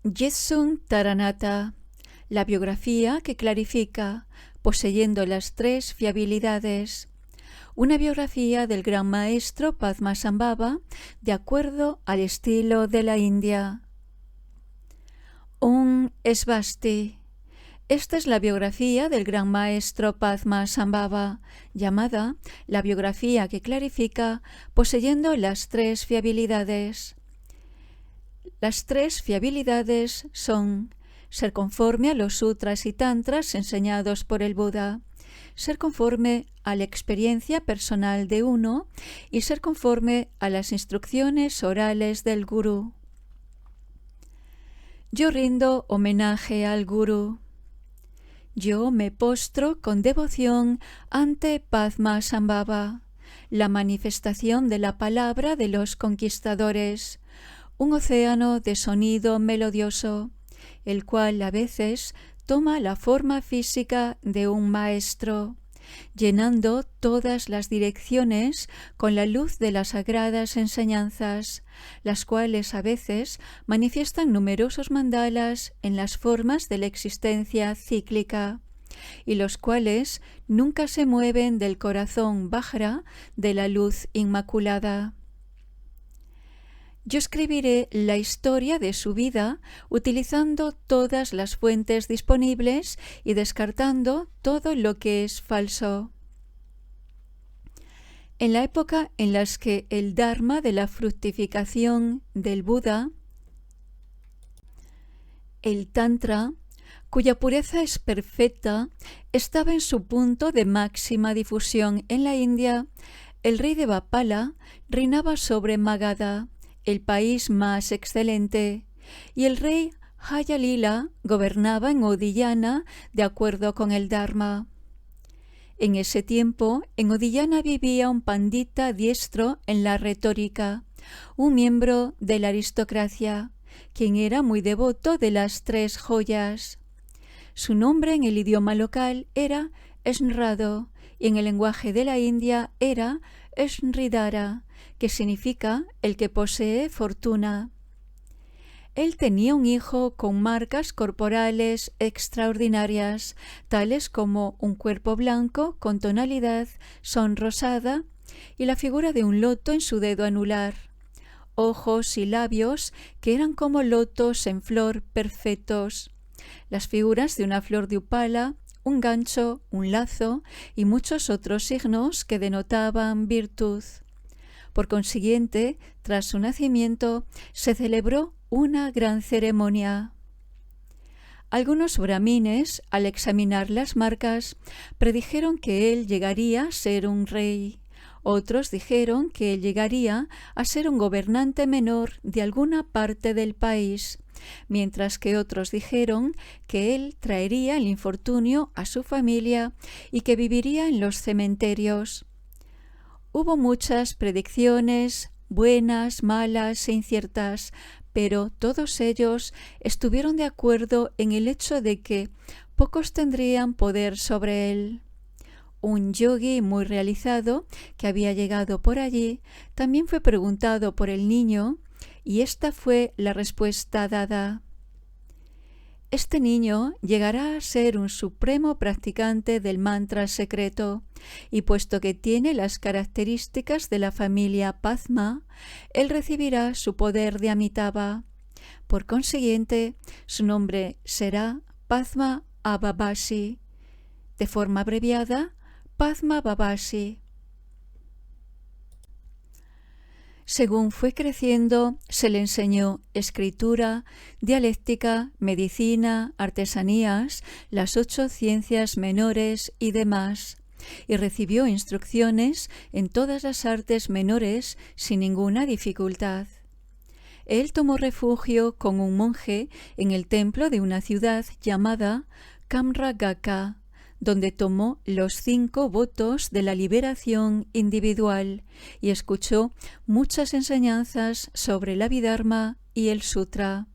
Jetsun Taranata, la biografía que clarifica, poseyendo las tres fiabilidades. Una biografía del gran maestro Padmasambhava de acuerdo al estilo de la India. Un Svasti. Esta es la biografía del gran maestro Padmasambhava, llamada la biografía que clarifica, poseyendo las tres fiabilidades. Las tres fiabilidades son ser conforme a los sutras y tantras enseñados por el Buda, ser conforme a la experiencia personal de uno y ser conforme a las instrucciones orales del Gurú. Yo rindo homenaje al Gurú. Yo me postro con devoción ante Padmasambhava, la manifestación de la palabra de los conquistadores, un océano de sonido melodioso, el cual a veces toma la forma física de un maestro, llenando todas las direcciones con la luz de las sagradas enseñanzas, las cuales a veces manifiestan numerosos mandalas en las formas de la existencia cíclica, y los cuales nunca se mueven del corazón Vajra de la luz inmaculada. Yo escribiré la historia de su vida utilizando todas las fuentes disponibles y descartando todo lo que es falso. En la época en la que el Dharma de la fructificación del Buda, el Tantra, cuya pureza es perfecta, estaba en su punto de máxima difusión en la India, el rey de Bapala reinaba sobre Magadha, el país más excelente, y el rey Jayalila gobernaba en Odiyana de acuerdo con el Dharma. En ese tiempo, en Odiyana vivía un pandita diestro en la retórica, un miembro de la aristocracia, quien era muy devoto de las tres joyas. Su nombre en el idioma local era Esnrado y en el lenguaje de la India era Esnridhara, que significa el que posee fortuna. Él tenía un hijo con marcas corporales extraordinarias, tales como un cuerpo blanco con tonalidad sonrosada y la figura de un loto en su dedo anular, ojos y labios que eran como lotos en flor perfectos, las figuras de una flor de upala, un gancho, un lazo y muchos otros signos que denotaban virtud. Por consiguiente, tras su nacimiento, se celebró una gran ceremonia. Algunos brahmines, al examinar las marcas, predijeron que él llegaría a ser un rey. Otros dijeron que él llegaría a ser un gobernante menor de alguna parte del país, mientras que otros dijeron que él traería el infortunio a su familia y que viviría en los cementerios. Hubo muchas predicciones, buenas, malas e inciertas, pero todos ellos estuvieron de acuerdo en el hecho de que pocos tendrían poder sobre él. Un yogui muy realizado, que había llegado por allí, también fue preguntado por el niño, y esta fue la respuesta dada. Este niño llegará a ser un supremo practicante del mantra secreto, y puesto que tiene las características de la familia Padma, él recibirá su poder de Amitabha. Por consiguiente, su nombre será Padma Abhavasi, de forma abreviada, Padma Babasi. Según fue creciendo, se le enseñó escritura, dialéctica, medicina, artesanías, las 8 ciencias menores y demás, y recibió instrucciones en todas las artes menores sin ninguna dificultad. Él tomó refugio con un monje en el templo de una ciudad llamada Kamragaka, donde tomó los 5 votos de la liberación individual y escuchó muchas enseñanzas sobre el Abhidharma y el Sutra.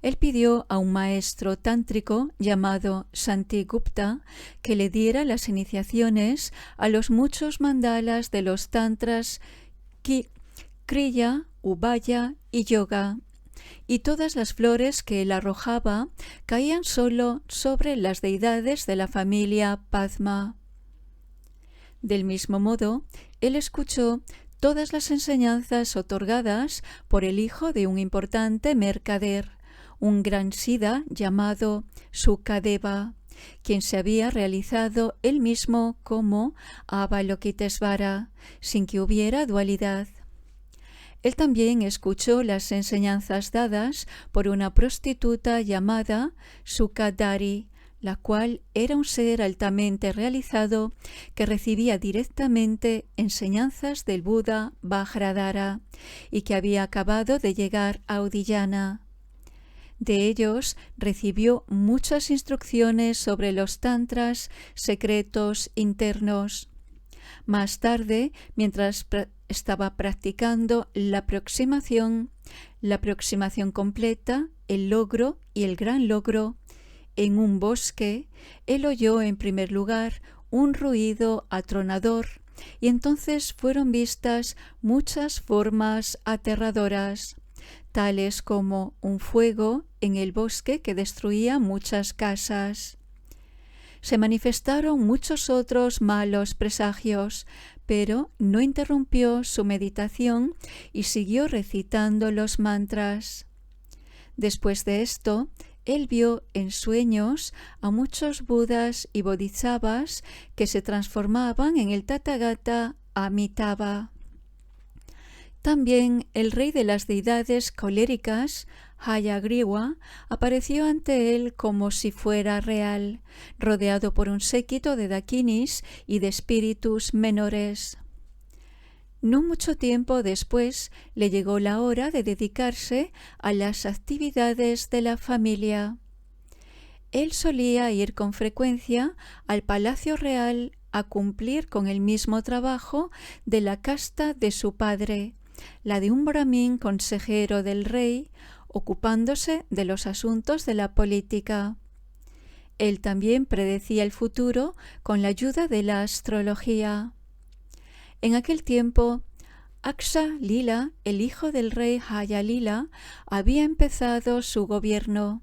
Él pidió a un maestro tántrico llamado Santigupta que le diera las iniciaciones a los muchos mandalas de los tantras Kriya, Ubaya y Yoga, y todas las flores que él arrojaba caían solo sobre las deidades de la familia Padma. Del mismo modo, él escuchó todas las enseñanzas otorgadas por el hijo de un importante mercader, un gran Siddha llamado Sukadeva, quien se había realizado él mismo como Avalokitesvara, sin que hubiera dualidad. Él también escuchó las enseñanzas dadas por una prostituta llamada Sukadari, la cual era un ser altamente realizado que recibía directamente enseñanzas del Buda Vajradhara y que había acabado de llegar a Udiyana. De ellos recibió muchas instrucciones sobre los tantras secretos internos. Más tarde, mientras estaba practicando la aproximación completa, el logro y el gran logro, en un bosque, él oyó en primer lugar un ruido atronador y entonces fueron vistas muchas formas aterradoras, tales como un fuego en el bosque que destruía muchas casas. Se manifestaron muchos otros malos presagios, pero no interrumpió su meditación y siguió recitando los mantras. Después de esto, él vio en sueños a muchos Budas y Bodhisattvas que se transformaban en el Tathagata Amitabha. También el rey de las deidades coléricas, Hayagriva, apareció ante él como si fuera real, rodeado por un séquito de dakinis y de espíritus menores. No mucho tiempo después le llegó la hora de dedicarse a las actividades de la familia. Él solía ir con frecuencia al Palacio Real a cumplir con el mismo trabajo de la casta de su padre, la de un brahmin consejero del rey, ocupándose de los asuntos de la política. Él también predecía el futuro con la ayuda de la astrología. En aquel tiempo, Aksha Lila, el hijo del rey Hayalila, había empezado su gobierno,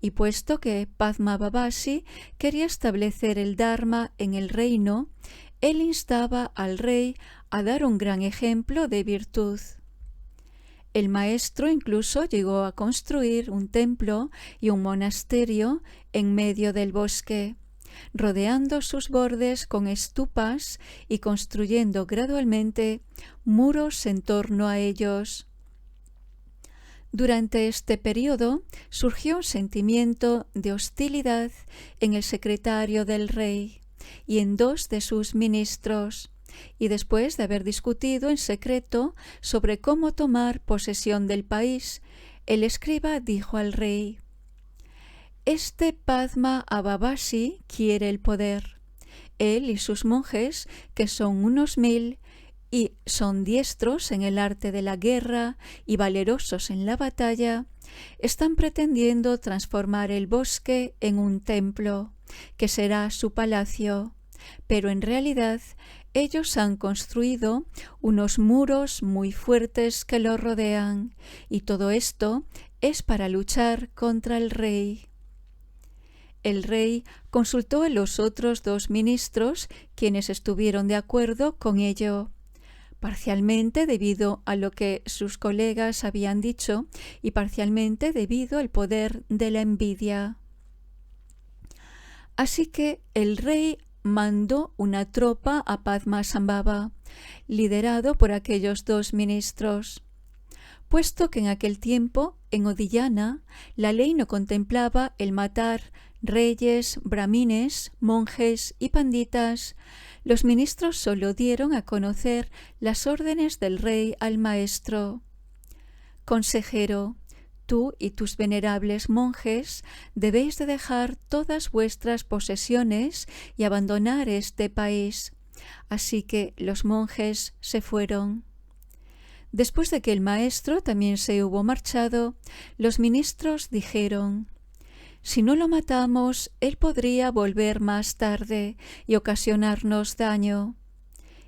y puesto que Padma Babasi quería establecer el Dharma en el reino, él instaba al rey a dar un gran ejemplo de virtud. El maestro incluso llegó a construir un templo y un monasterio en medio del bosque, rodeando sus bordes con estupas y construyendo gradualmente muros en torno a ellos. Durante este periodo surgió un sentimiento de hostilidad en el secretario del rey y en dos de sus ministros, y después de haber discutido en secreto sobre cómo tomar posesión del país, el escriba dijo al rey: «Este Padma Babasi quiere el poder. Él y sus monjes, que son unos 1000, y son diestros en el arte de la guerra y valerosos en la batalla, están pretendiendo transformar el bosque en un templo, que será su palacio, pero en realidad ellos han construido unos muros muy fuertes que lo rodean, y todo esto es para luchar contra el rey». El rey consultó a los otros 2 ministros, quienes estuvieron de acuerdo con ello, parcialmente debido a lo que sus colegas habían dicho y parcialmente debido al poder de la envidia. Así que el rey mandó una tropa a Padmasambhava, liderado por aquellos 2 ministros. Puesto que en aquel tiempo, en Udiyana, la ley no contemplaba el matar reyes, brahmines, monjes y panditas, los ministros solo dieron a conocer las órdenes del rey al maestro: «Consejero, tú y tus venerables monjes debéis de dejar todas vuestras posesiones y abandonar este país». Así que los monjes se fueron. Después de que el maestro también se hubo marchado, los ministros dijeron: «Si no lo matamos, él podría volver más tarde y ocasionarnos daño».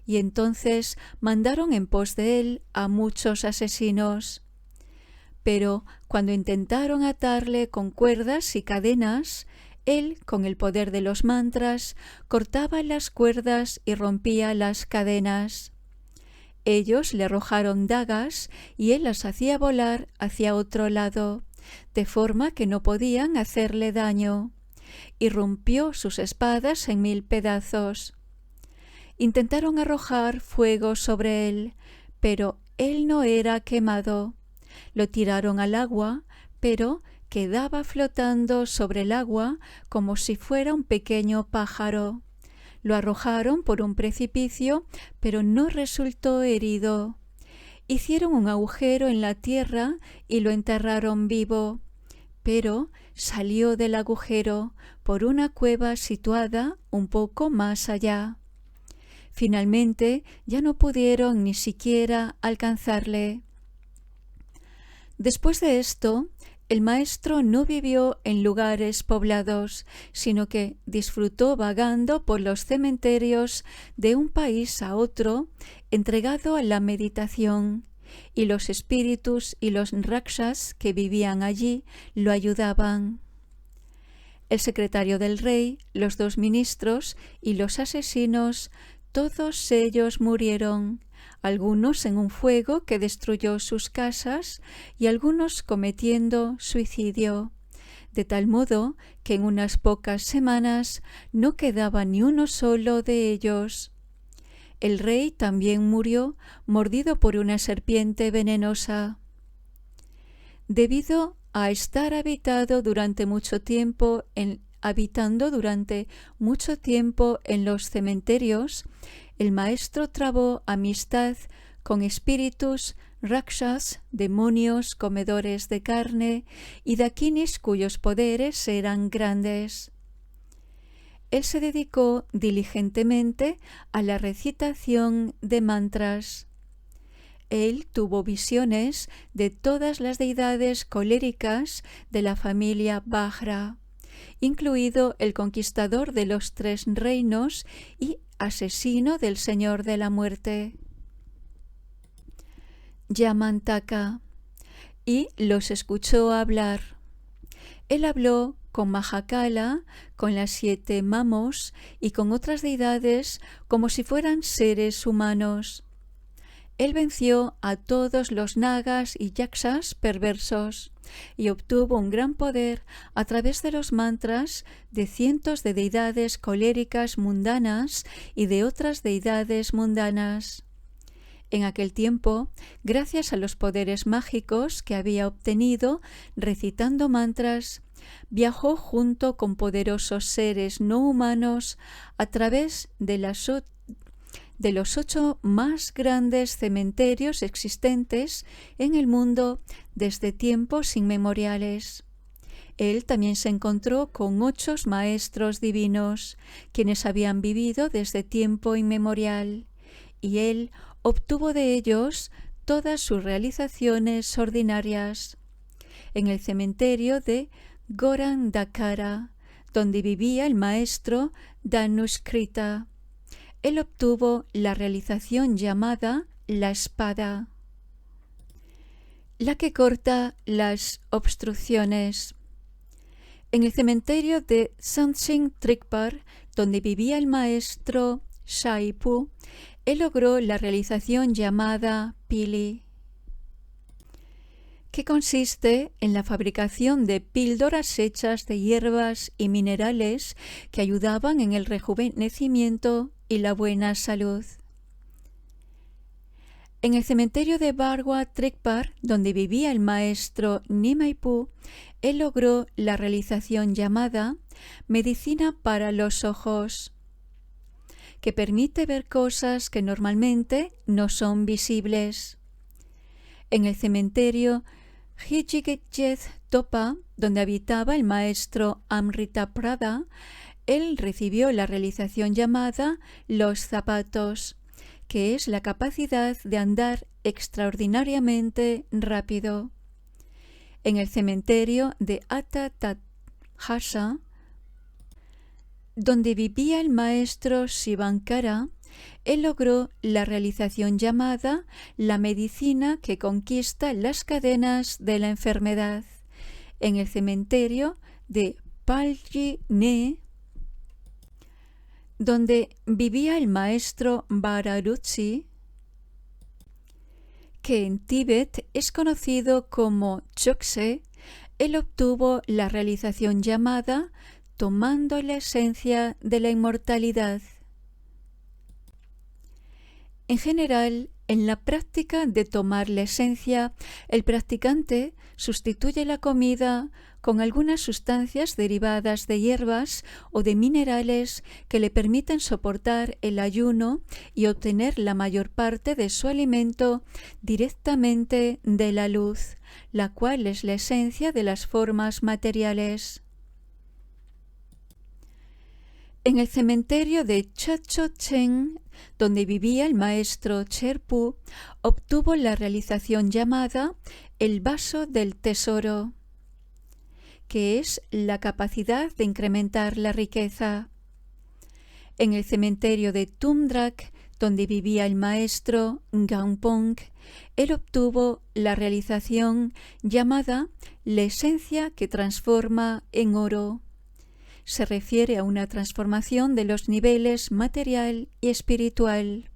Y entonces mandaron en pos de él a muchos asesinos. pero cuando intentaron atarle con cuerdas y cadenas, él, con el poder de los mantras, cortaba las cuerdas y rompía las cadenas. Ellos le arrojaron dagas y él las hacía volar hacia otro lado, de forma que no podían hacerle daño, y rompió sus espadas en 1000 pedazos. Intentaron arrojar fuego sobre él, pero él no era quemado. Lo tiraron al agua, pero quedaba flotando sobre el agua como si fuera un pequeño pájaro. Lo arrojaron por un precipicio, pero no resultó herido. Hicieron un agujero en la tierra y lo enterraron vivo, pero salió del agujero por una cueva situada un poco más allá. Finalmente ya no pudieron ni siquiera alcanzarle. Después de esto, el maestro no vivió en lugares poblados, sino que disfrutó vagando por los cementerios de un país a otro, entregado a la meditación, y los espíritus y los rakshas que vivían allí lo ayudaban. El secretario del rey, los 2 ministros y los asesinos, todos ellos murieron, algunos en un fuego que destruyó sus casas y algunos cometiendo suicidio, de tal modo que en unas pocas semanas no quedaba ni uno solo de ellos. El rey también murió mordido por una serpiente venenosa. Debido a estar habitando durante mucho tiempo en los cementerios, el maestro trabó amistad con espíritus, rakshas, demonios, comedores de carne y dakinis cuyos poderes eran grandes. Él se dedicó diligentemente a la recitación de mantras. Él tuvo visiones de todas las deidades coléricas de la familia Vajra, incluido el conquistador de los 3 reinos y asesino del Señor de la Muerte, Yamantaka, y los escuchó hablar. Él habló con Mahakala, con las 7 mamos y con otras deidades como si fueran seres humanos. Él venció a todos los nagas y yakshas perversos y obtuvo un gran poder a través de los mantras de cientos de deidades coléricas mundanas y de otras deidades mundanas. En aquel tiempo, gracias a los poderes mágicos que había obtenido recitando mantras, viajó junto con poderosos seres no humanos a través de los 8 más grandes cementerios existentes en el mundo desde tiempos inmemoriales. Él también se encontró con 8 maestros divinos, quienes habían vivido desde tiempo inmemorial, y él obtuvo de ellos todas sus realizaciones ordinarias. En el cementerio de Gorandakara, donde vivía el maestro Dhanushkrita, él obtuvo la realización llamada la espada, la que corta las obstrucciones. En el cementerio de Sansing Trikpar, donde vivía el maestro Shaipu, él logró la realización llamada Pili, que consiste en la fabricación de píldoras hechas de hierbas y minerales que ayudaban en el rejuvenecimiento y la buena salud. En el cementerio de Barwa Trikpar, donde vivía el maestro Nimaipu, él logró la realización llamada medicina para los ojos, que permite ver cosas que normalmente no son visibles. En el cementerio Hijiketjez Topa, donde habitaba el maestro Amritaprada, él recibió la realización llamada los zapatos, que es la capacidad de andar extraordinariamente rápido. En el cementerio de Atatathasa, donde vivía el maestro Shivankara, él logró la realización llamada la medicina que conquista las cadenas de la enfermedad en el cementerio de Palji-ne, donde vivía el maestro Vararuchi, que en Tíbet es conocido como Chokse. Él obtuvo la realización llamada tomando la esencia de la inmortalidad. En general, en la práctica de tomar la esencia, el practicante sustituye la comida con algunas sustancias derivadas de hierbas o de minerales que le permiten soportar el ayuno y obtener la mayor parte de su alimento directamente de la luz, la cual es la esencia de las formas materiales. En el cementerio de Chachochen, donde vivía el maestro Cherpu, obtuvo la realización llamada el vaso del tesoro, que es la capacidad de incrementar la riqueza. En el cementerio de Tumdrak, donde vivía el maestro Gampong, él obtuvo la realización llamada la esencia que transforma en oro. Se refiere a una transformación de los niveles material y espiritual.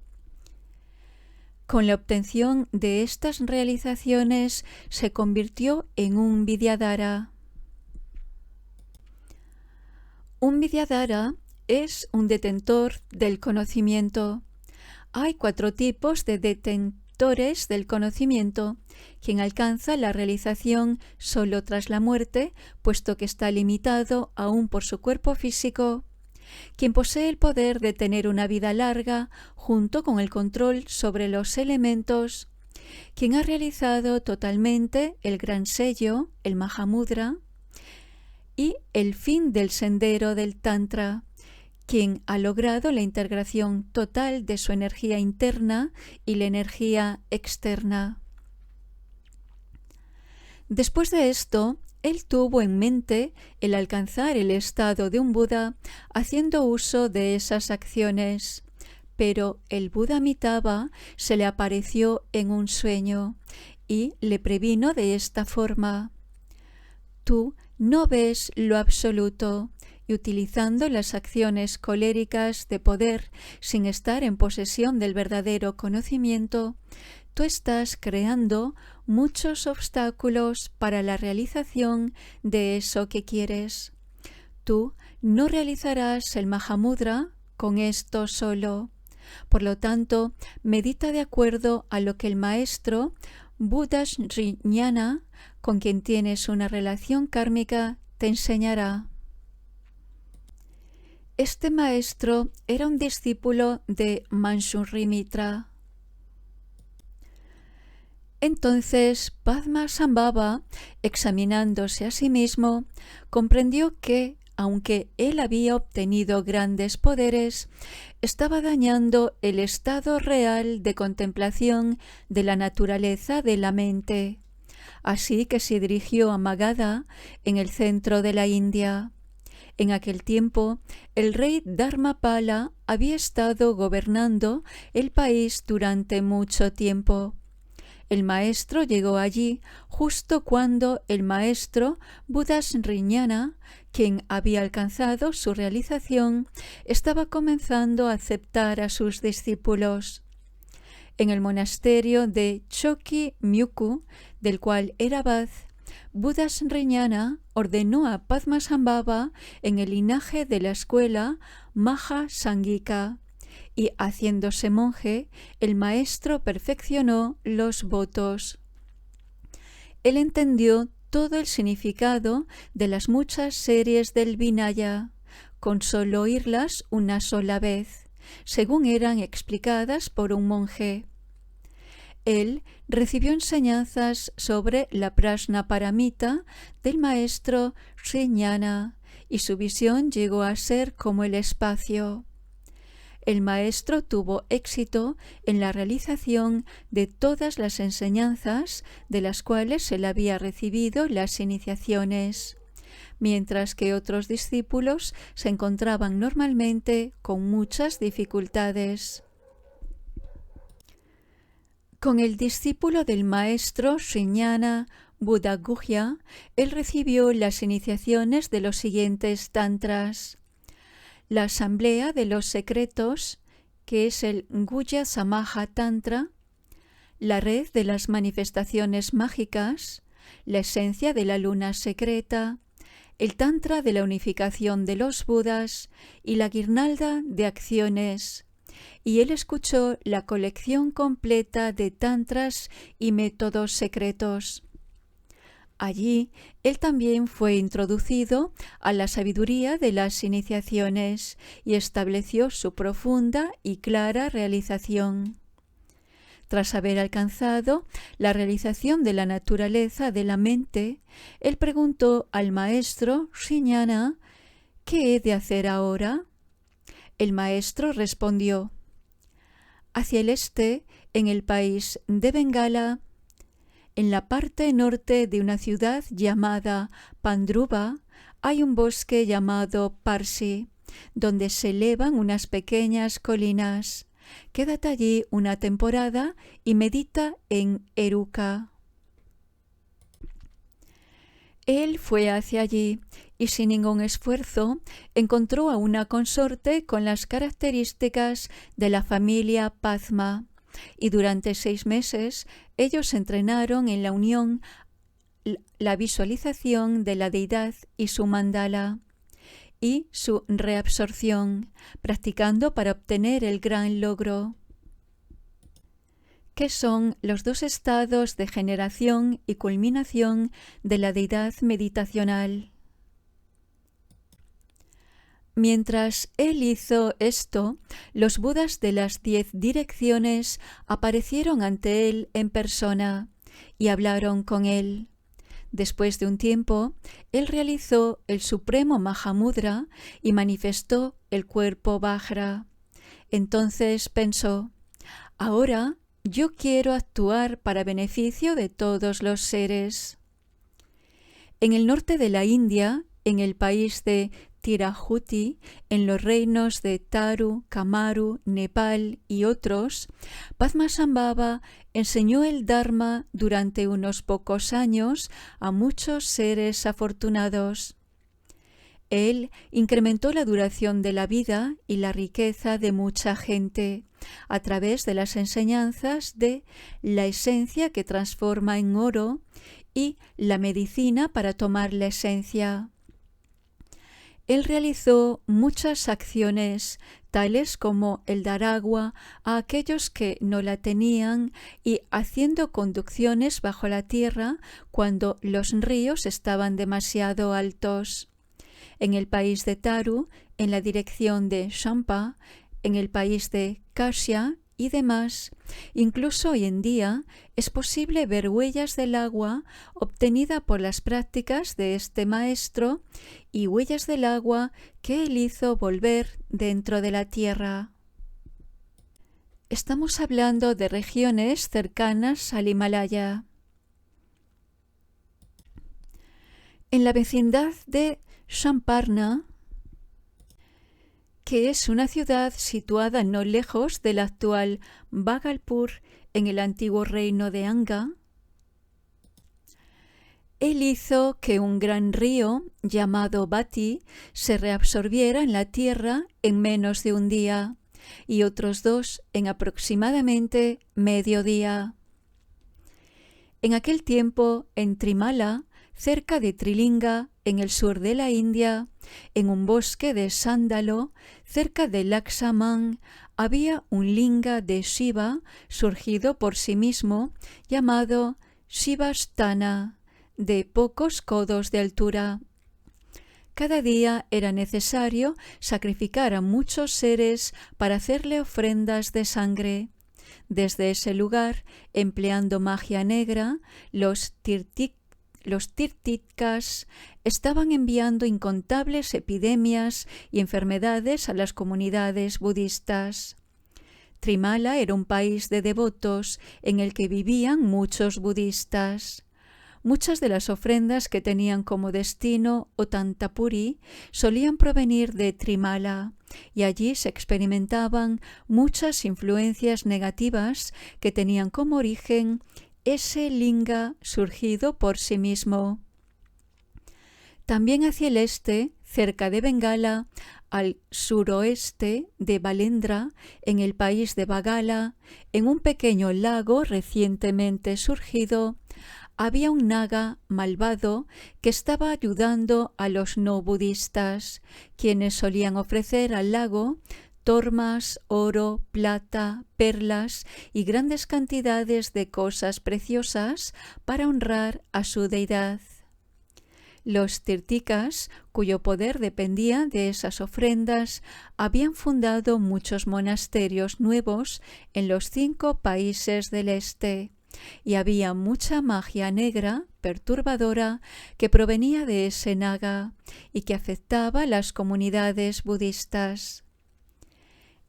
Con la obtención de estas realizaciones se convirtió en un Vidyadhara. Un Vidyadhara es un detentor del conocimiento. Hay 4 tipos de detentores del conocimiento: quien alcanza la realización solo tras la muerte, puesto que está limitado aún por su cuerpo físico; quien posee el poder de tener una vida larga junto con el control sobre los elementos; quien ha realizado totalmente el gran sello, el Mahamudra, y el fin del sendero del Tantra; quien ha logrado la integración total de su energía interna y la energía externa. Después de esto, él tuvo en mente el alcanzar el estado de un Buda haciendo uso de esas acciones, pero el Buda Amitabha se le apareció en un sueño y le previno de esta forma: tú no ves lo absoluto, y utilizando las acciones coléricas de poder sin estar en posesión del verdadero conocimiento, tú estás creando muchos obstáculos para la realización de eso que quieres. Tú no realizarás el Mahamudra con esto solo. Por lo tanto, medita de acuerdo a lo que el maestro Buddhasriñana, con quien tienes una relación kármica, te enseñará. Este maestro era un discípulo de Manjusri-Mitra. Entonces Padmasambhava, examinándose a sí mismo, comprendió que, aunque él había obtenido grandes poderes, estaba dañando el estado real de contemplación de la naturaleza de la mente. Así que se dirigió a Magadha, en el centro de la India. En aquel tiempo, el rey Dharmapala había estado gobernando el país durante mucho tiempo. El maestro llegó allí justo cuando el maestro Buddhasriñana, quien había alcanzado su realización, estaba comenzando a aceptar a sus discípulos. En el monasterio de Choki-Myukku, del cual era abad, Buddhasriñana ordenó a Padmasambhava en el linaje de la escuela Mahasángika, y haciéndose monje, el maestro perfeccionó los votos. Él entendió todo el significado de las muchas series del Vinaya, con solo oírlas una sola vez, según eran explicadas por un monje. Él recibió enseñanzas sobre la Prajnaparamita del maestro Sriñana, y su visión llegó a ser como el espacio. El maestro tuvo éxito en la realización de todas las enseñanzas de las cuales él había recibido las iniciaciones, mientras que otros discípulos se encontraban normalmente con muchas dificultades. Con el discípulo del maestro Sriñana Buddhagugya, él recibió las iniciaciones de los siguientes tantras: la asamblea de los secretos, que es el Guhya Samaja Tantra; la red de las manifestaciones mágicas; la esencia de la luna secreta; el Tantra de la unificación de los Budas; y la guirnalda de acciones. Y él escuchó la colección completa de tantras y métodos secretos. Allí, él también fue introducido a la sabiduría de las iniciaciones y estableció su profunda y clara realización. Tras haber alcanzado la realización de la naturaleza de la mente, él preguntó al maestro Sriñana: ¿qué he de hacer ahora? El maestro respondió: hacia el este, en el país de Bengala, en la parte norte de una ciudad llamada Pandruba, hay un bosque llamado Parsi, donde se elevan unas pequeñas colinas. Quédate allí una temporada y medita en Eruca. Él fue hacia allí y sin ningún esfuerzo encontró a una consorte con las características de la familia Padma, y durante 6 meses ellos entrenaron en la unión, la visualización de la deidad y su mandala, y su reabsorción, practicando para obtener el gran logro, que son los 2 estados de generación y culminación de la deidad meditacional. Mientras él hizo esto, los Budas de las 10 direcciones aparecieron ante él en persona y hablaron con él. Después de un tiempo, él realizó el supremo Mahamudra y manifestó el cuerpo Vajra. Entonces pensó: ahora yo quiero actuar para beneficio de todos los seres. En el norte de la India, en el país de Tirahuti, en los reinos de Taru, Kamaru, Nepal y otros, Padmasambhava enseñó el Dharma durante unos pocos años a muchos seres afortunados. Él incrementó la duración de la vida y la riqueza de mucha gente a través de las enseñanzas de la esencia que transforma en oro y la medicina para tomar la esencia. Él realizó muchas acciones, tales como el dar agua a aquellos que no la tenían y haciendo conducciones bajo la tierra cuando los ríos estaban demasiado altos. En el país de Taru, en la dirección de Champa, en el país de Kashya y demás, incluso hoy en día es posible ver huellas del agua obtenida por las prácticas de este maestro y huellas del agua que él hizo volver dentro de la tierra. Estamos hablando de regiones cercanas al Himalaya. En la vecindad de Champarna, que es una ciudad situada no lejos del actual Bhagalpur, en el antiguo reino de Anga, él hizo que un gran río llamado Bati se reabsorbiera en la tierra en menos de un día y otros 2 en aproximadamente medio día. En aquel tiempo, en Trimala, cerca de Trilinga, en el sur de la India, en un bosque de sándalo, cerca de Lakshman, había un linga de Shiva surgido por sí mismo, llamado Shivastana, de pocos codos de altura. Cada día era necesario sacrificar a muchos seres para hacerle ofrendas de sangre. Desde ese lugar, empleando magia negra, los tirtitkas estaban enviando incontables epidemias y enfermedades a las comunidades budistas. Trimala era un país de devotos en el que vivían muchos budistas. Muchas de las ofrendas que tenían como destino Otantapuri solían provenir de Trimala, y allí se experimentaban muchas influencias negativas que tenían como origen ese linga surgido por sí mismo. También hacia el este, cerca de Bengala, al suroeste de Balendra, en el país de Bagala, en un pequeño lago recientemente surgido, había un naga malvado que estaba ayudando a los no budistas, quienes solían ofrecer al lago tormas, oro, plata, perlas y grandes cantidades de cosas preciosas para honrar a su deidad. Los tirtikas, cuyo poder dependía de esas ofrendas, habían fundado muchos monasterios nuevos en los 5 países del este, y había mucha magia negra, perturbadora, que provenía de ese naga y que afectaba a las comunidades budistas.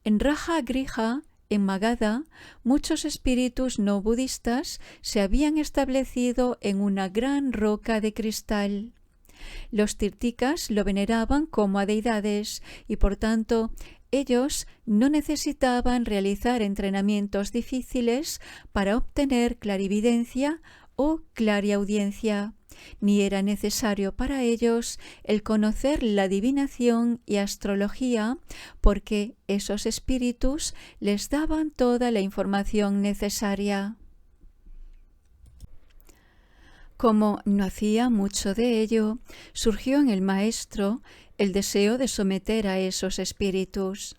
En Raja Griha, en Magadha, muchos espíritus no budistas se habían establecido en una gran roca de cristal. Los tirtikas lo veneraban como a deidades y, por tanto, ellos no necesitaban realizar entrenamientos difíciles para obtener clarividencia o clariaudiencia, ni era necesario para ellos el conocer la adivinación y astrología, porque esos espíritus les daban toda la información necesaria. Como no hacía mucho de ello, surgió en el maestro el deseo de someter a esos espíritus.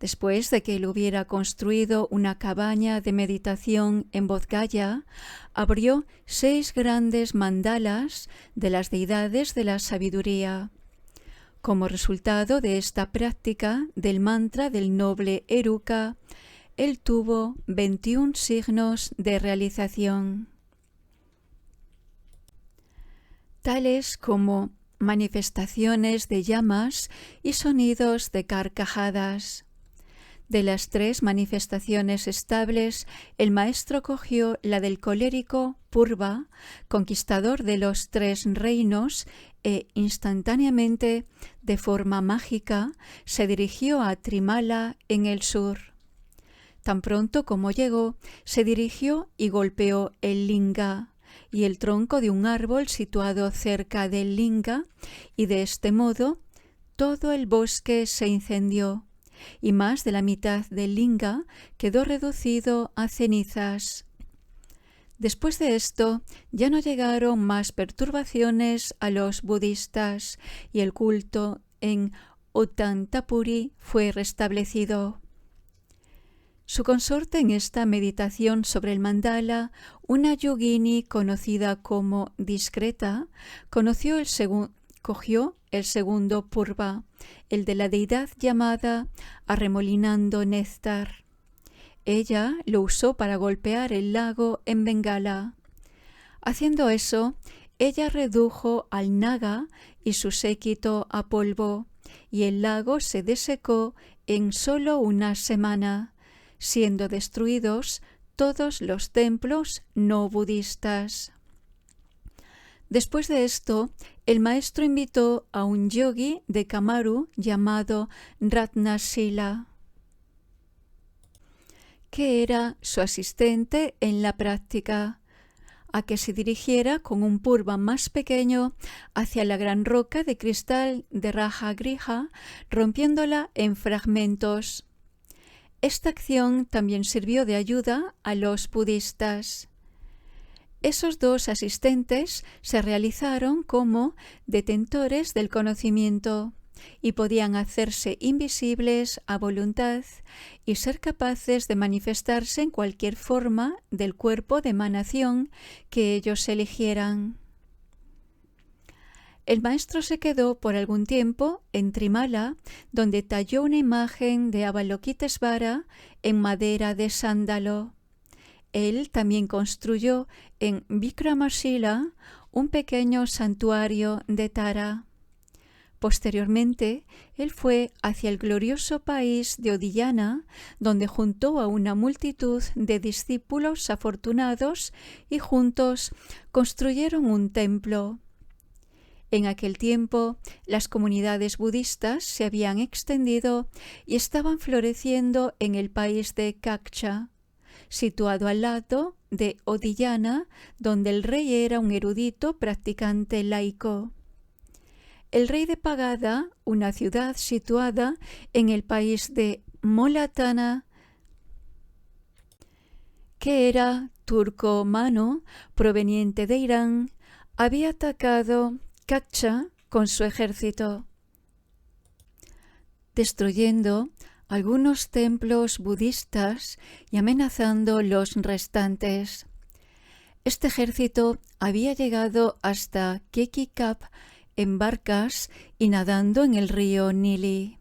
Después de que él hubiera construido una cabaña de meditación en Bodh Gaya, abrió 6 grandes mandalas de las deidades de la sabiduría. Como resultado de esta práctica del mantra del noble Eruka, él tuvo 21 signos de realización, tales como manifestaciones de llamas y sonidos de carcajadas. De las 3 manifestaciones estables, el maestro cogió la del colérico Purva, conquistador de los 3 reinos, e instantáneamente, de forma mágica, se dirigió a Trimala en el sur. Tan pronto como llegó, se dirigió y golpeó el linga y el tronco de un árbol situado cerca del linga, y de este modo todo el bosque se incendió, y más de la mitad del linga quedó reducido a cenizas. Después de esto ya no llegaron más perturbaciones a los budistas, y el culto en Otantapuri fue restablecido. Su consorte en esta meditación sobre el mandala, una yogini conocida como Discreta, cogió el segundo purva, el de la deidad llamada Arremolinando Néctar. Ella lo usó para golpear el lago en Bengala. Haciendo eso, ella redujo al naga y su séquito a polvo, y el lago se desecó en solo una semana, siendo destruidos todos los templos no budistas. Después de esto, el maestro invitó a un yogi de Kamaru llamado Ratnasila, que era su asistente en la práctica, a que se dirigiera con un purva más pequeño hacia la gran roca de cristal de Raja Griha, rompiéndola en fragmentos. Esta acción también sirvió de ayuda a los budistas. Esos 2 asistentes se realizaron como detentores del conocimiento y podían hacerse invisibles a voluntad y ser capaces de manifestarse en cualquier forma del cuerpo de emanación que ellos eligieran. El maestro se quedó por algún tiempo en Trimala, donde talló una imagen de Avalokitesvara en madera de sándalo. Él también construyó en Vikramasila un pequeño santuario de Tara. Posteriormente, él fue hacia el glorioso país de Odiyana, donde juntó a una multitud de discípulos afortunados y juntos construyeron un templo. En aquel tiempo, las comunidades budistas se habían extendido y estaban floreciendo en el país de Kakcha, situado al lado de Odiyana, donde el rey era un erudito practicante laico. El rey de Pagada, una ciudad situada en el país de Molatana, que era turco-mano proveniente de Irán, había atacado Kakcha con su ejército, destruyendo algunos templos budistas y amenazando los restantes. Este ejército había llegado hasta Kekikap en barcas y nadando en el río Nili.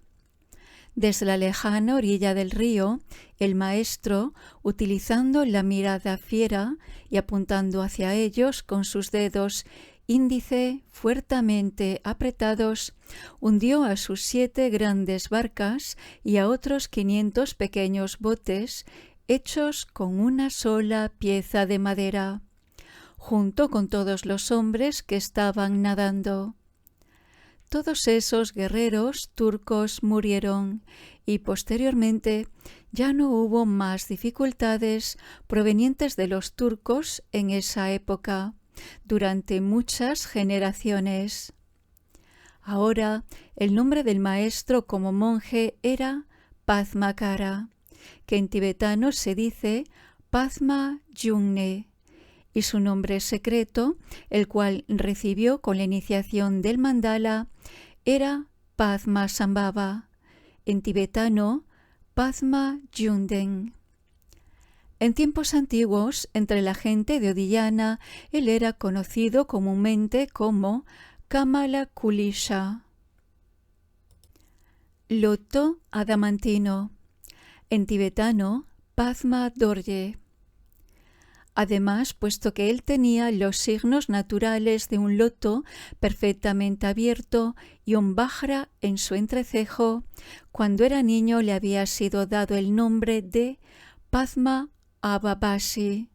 Desde la lejana orilla del río, el maestro, utilizando la mirada fiera y apuntando hacia ellos con sus dedos índice fuertemente apretados, hundió a sus 7 grandes barcas y a otros 500 pequeños botes hechos con una sola pieza de madera, junto con todos los hombres que estaban nadando. Todos esos guerreros turcos murieron y posteriormente ya no hubo más dificultades provenientes de los turcos en esa época, durante muchas generaciones. Ahora el nombre del maestro como monje era Padmakara, que en tibetano se dice Padma Yungne, y su nombre secreto, el cual recibió con la iniciación del mandala, era Padmasambhava, en tibetano Padma Yunden. En tiempos antiguos, entre la gente de Odiyana, él era conocido comúnmente como Kamala Kulisha, loto adamantino, en tibetano Padma Dorje. Además, puesto que él tenía los signos naturales de un loto perfectamente abierto y un vajra en su entrecejo, cuando era niño le había sido dado el nombre de Padma Abhabasi,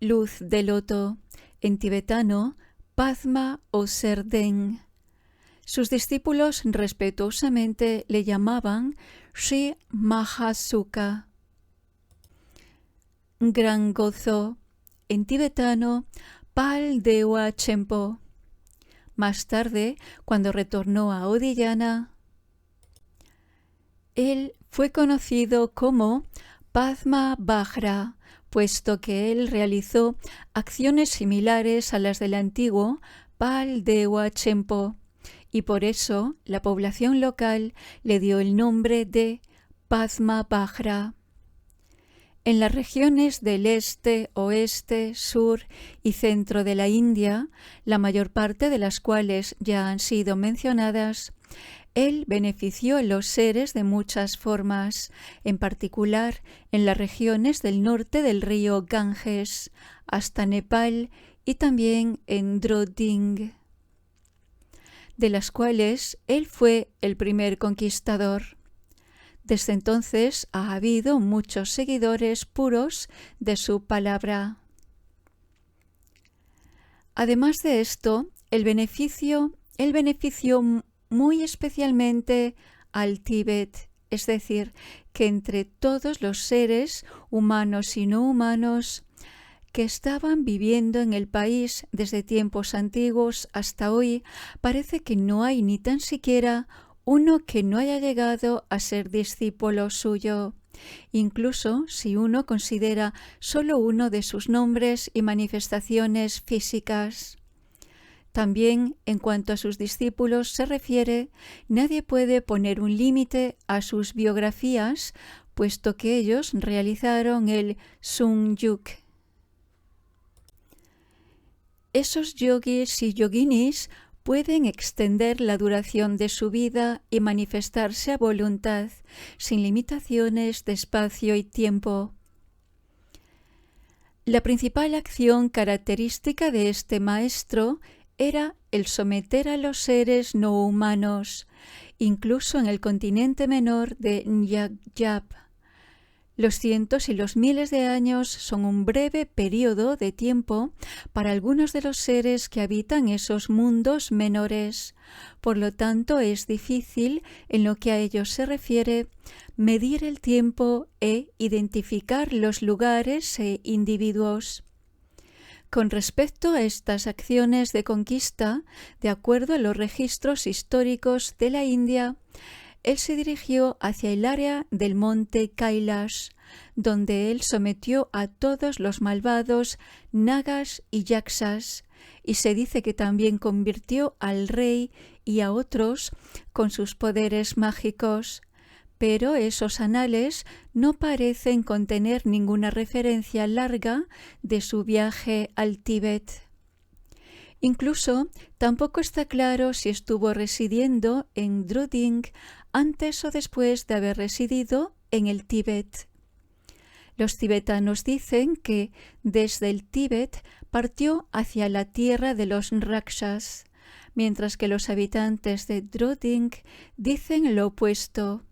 luz de loto, en tibetano Padma Oserden. Sus discípulos respetuosamente le llamaban Sri Mahasukha, gran gozo, en tibetano Pal Dewa Chempo. Más tarde, cuando retornó a Odiyana, él fue conocido como Padma Vajra, puesto que él realizó acciones similares a las del antiguo Pal Dewa Chempo, y por eso la población local le dio el nombre de Padma Vajra. En las regiones del este, oeste, sur y centro de la India, la mayor parte de las cuales ya han sido mencionadas, él benefició a los seres de muchas formas, en particular en las regiones del norte del río Ganges, hasta Nepal y también en Droding, de las cuales él fue el primer conquistador. Desde entonces ha habido muchos seguidores puros de su palabra. Además de esto, él benefició muy especialmente al Tíbet, es decir, que entre todos los seres, humanos y no humanos, que estaban viviendo en el país desde tiempos antiguos hasta hoy, parece que no hay ni tan siquiera uno que no haya llegado a ser discípulo suyo, incluso si uno considera solo uno de sus nombres y manifestaciones físicas. También, en cuanto a sus discípulos se refiere, nadie puede poner un límite a sus biografías, puesto que ellos realizaron el Sungyuk. Esos yogis y yoginis pueden extender la duración de su vida y manifestarse a voluntad, sin limitaciones de espacio y tiempo. La principal acción característica de este maestro era el someter a los seres no humanos, incluso en el continente menor de Nyagyak. Los cientos y los miles de años son un breve periodo de tiempo para algunos de los seres que habitan esos mundos menores. Por lo tanto, es difícil, en lo que a ellos se refiere, medir el tiempo e identificar los lugares e individuos. Con respecto a estas acciones de conquista, de acuerdo a los registros históricos de la India, él se dirigió hacia el área del monte Kailash, donde él sometió a todos los malvados nagas y yaksas, y se dice que también convirtió al rey y a otros con sus poderes mágicos. Pero esos anales no parecen contener ninguna referencia larga de su viaje al Tíbet. Incluso tampoco está claro si estuvo residiendo en Druding antes o después de haber residido en el Tíbet. Los tibetanos dicen que desde el Tíbet partió hacia la tierra de los Rakshas, mientras que los habitantes de Druding dicen lo opuesto.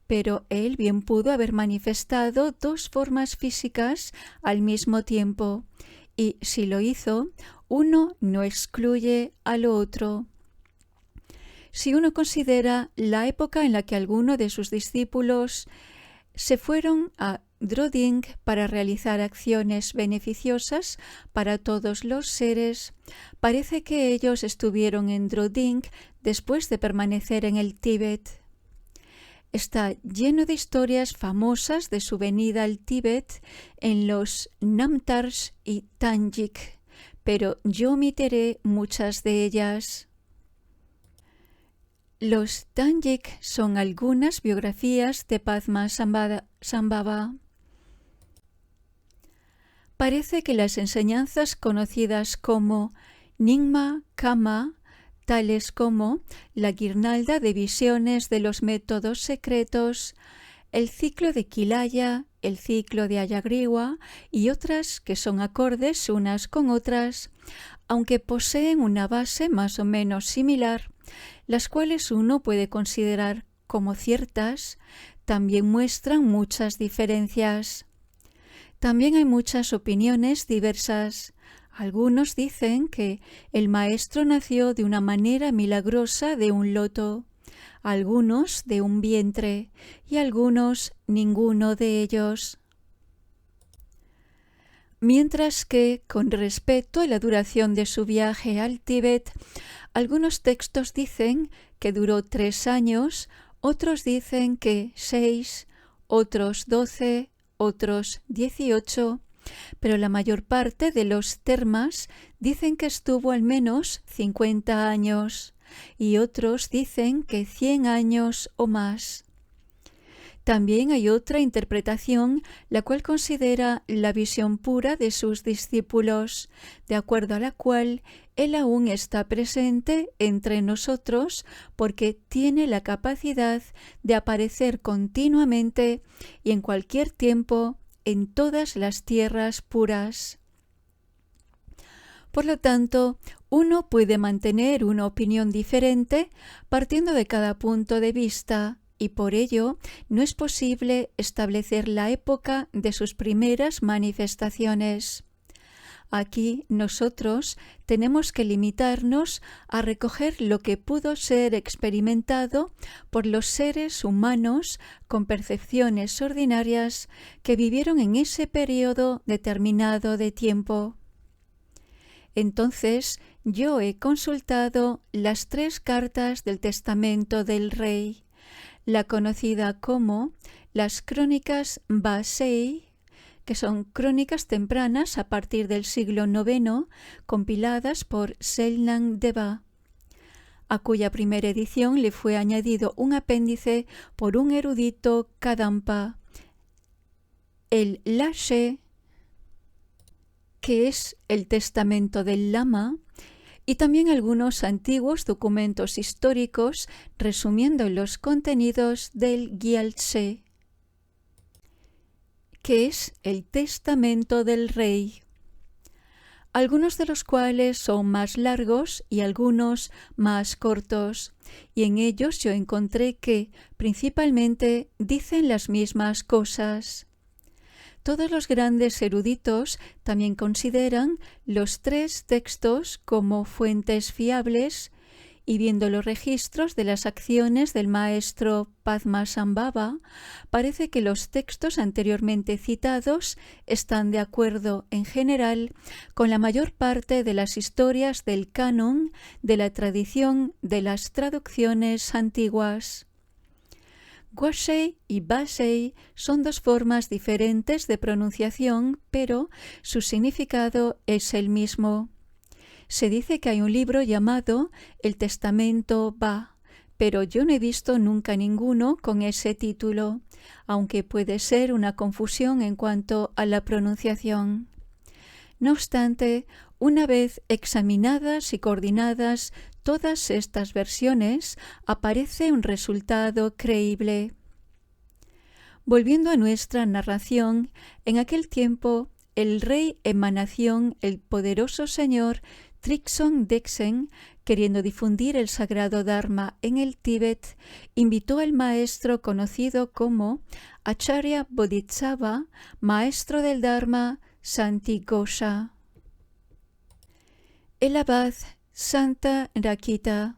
Pero él bien pudo haber manifestado dos formas físicas al mismo tiempo, y si lo hizo, uno no excluye al otro. Si uno considera la época en la que algunos de sus discípulos se fueron a Druding para realizar acciones beneficiosas para todos los seres, parece que ellos estuvieron en Druding después de permanecer en el Tíbet. Está lleno de historias famosas de su venida al Tíbet en los Namtars y Tanjik, pero yo omitiré muchas de ellas. Los Tanjik son algunas biografías de Padmasambhava. Parece que las enseñanzas conocidas como Nyingma Kama, tales como la guirnalda de visiones de los métodos secretos, el ciclo de Kilaya, el ciclo de Hayagriva y otras que son acordes unas con otras, aunque poseen una base más o menos similar, las cuales uno puede considerar como ciertas, también muestran muchas diferencias. También hay muchas opiniones diversas. Algunos dicen que el maestro nació de una manera milagrosa de un loto, algunos de un vientre y algunos ninguno de ellos. Mientras que, con respecto a la duración de su viaje al Tíbet, algunos textos dicen que duró 3 años, otros dicen que 6, otros 12, otros 18, pero la mayor parte de los termas dicen que estuvo al menos 50 años y otros dicen que 100 años o más. También hay otra interpretación, la cual considera la visión pura de sus discípulos, de acuerdo a la cual él aún está presente entre nosotros porque tiene la capacidad de aparecer continuamente y en cualquier tiempo en todas las tierras puras. Por lo tanto, uno puede mantener una opinión diferente partiendo de cada punto de vista, y por ello no es posible establecer la época de sus primeras manifestaciones. Aquí nosotros tenemos que limitarnos a recoger lo que pudo ser experimentado por los seres humanos con percepciones ordinarias que vivieron en ese periodo determinado de tiempo. Entonces yo he consultado las 3 cartas del Testamento del Rey, la conocida como las Crónicas Vasei, que son crónicas tempranas a partir del siglo IX, compiladas por Selnang Deva, a cuya primera edición le fue añadido un apéndice por un erudito Kadampa, el Lashe, que es el testamento del Lama, y también algunos antiguos documentos históricos resumiendo los contenidos del Gyaltse, que es el testamento del rey. algunos de los cuales son más largos y algunos más cortos, y en ellos yo encontré que, principalmente, dicen las mismas cosas. Todos los grandes eruditos también consideran los 3 textos como fuentes fiables, y viendo los registros de las acciones del maestro Padmasambhava, parece que los textos anteriormente citados están de acuerdo en general con la mayor parte de las historias del canon de la tradición de las traducciones antiguas. Guashey y Basey son 2 formas diferentes de pronunciación, pero su significado es el mismo. Se dice que hay un libro llamado El Testamento Ba, pero yo no he visto nunca ninguno con ese título, aunque puede ser una confusión en cuanto a la pronunciación. No obstante, una vez examinadas y coordinadas todas estas versiones, aparece un resultado creíble. Volviendo a nuestra narración, en aquel tiempo, el rey Emanación, el poderoso señor Trikson Deksen, queriendo difundir el sagrado Dharma en el Tíbet, invitó al maestro conocido como Acharya Bodhisattva, maestro del Dharma, Santi Ghosha. El abad Santa Rakita,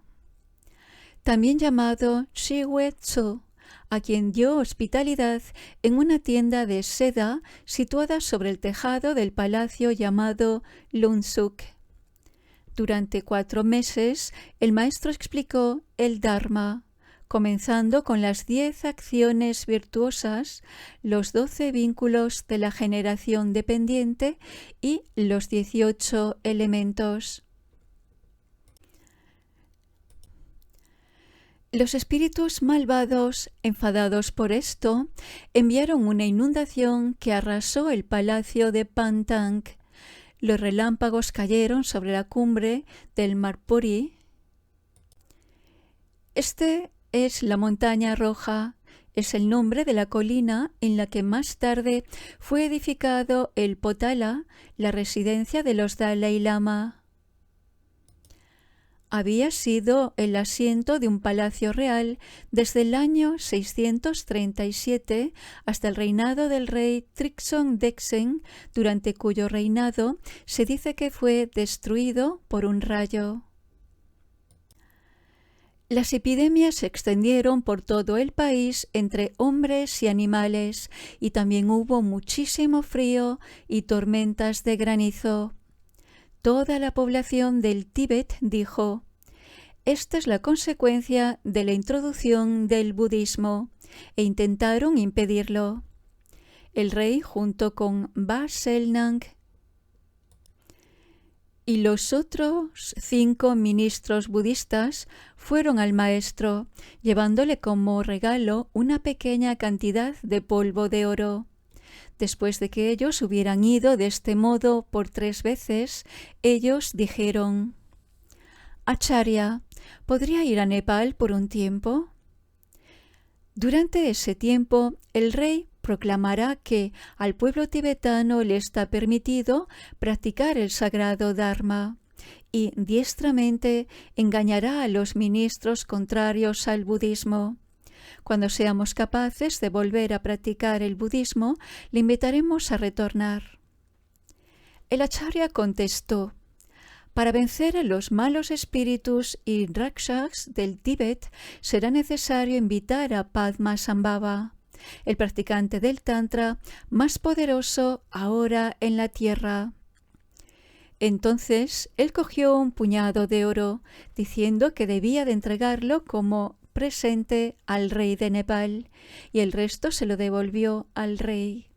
también llamado Shiwe Tso, a quien dio hospitalidad en una tienda de seda situada sobre el tejado del palacio llamado Lunsuk. Durante 4 meses, el maestro explicó el Dharma, comenzando con las 10 acciones virtuosas, los 12 vínculos de la generación dependiente y los 18 elementos. Los espíritus malvados, enfadados por esto, enviaron una inundación que arrasó el palacio de Pantang. Los relámpagos cayeron sobre la cumbre del Marpuri. Este es la montaña roja, es el nombre de la colina en la que más tarde fue edificado el Potala, la residencia de los Dalai Lama. Había sido el asiento de un palacio real desde el año 637 hasta el reinado del rey Trikson Deksen, durante cuyo reinado se dice que fue destruido por un rayo. Las epidemias se extendieron por todo el país entre hombres y animales, y también hubo muchísimo frío y tormentas de granizo. Toda la población del Tíbet dijo: esta es la consecuencia de la introducción del budismo, e intentaron impedirlo. El rey, junto con Ba Selnang y los otros 5 ministros budistas, fueron al maestro, llevándole como regalo una pequeña cantidad de polvo de oro. Después de que ellos hubieran ido de este modo por 3 veces, ellos dijeron: Acharya, ¿podría ir a Nepal por un tiempo? Durante ese tiempo, el rey proclamará que al pueblo tibetano le está permitido practicar el sagrado Dharma, y diestramente engañará a los ministros contrarios al budismo. Cuando seamos capaces de volver a practicar el budismo, le invitaremos a retornar. El Acharya contestó: para vencer a los malos espíritus y rakshas del Tíbet será necesario invitar a Padmasambhava, el practicante del Tantra más poderoso ahora en la tierra. Entonces él cogió un puñado de oro, diciendo que debía de entregarlo como presente al rey de Nepal, y el resto se lo devolvió al rey.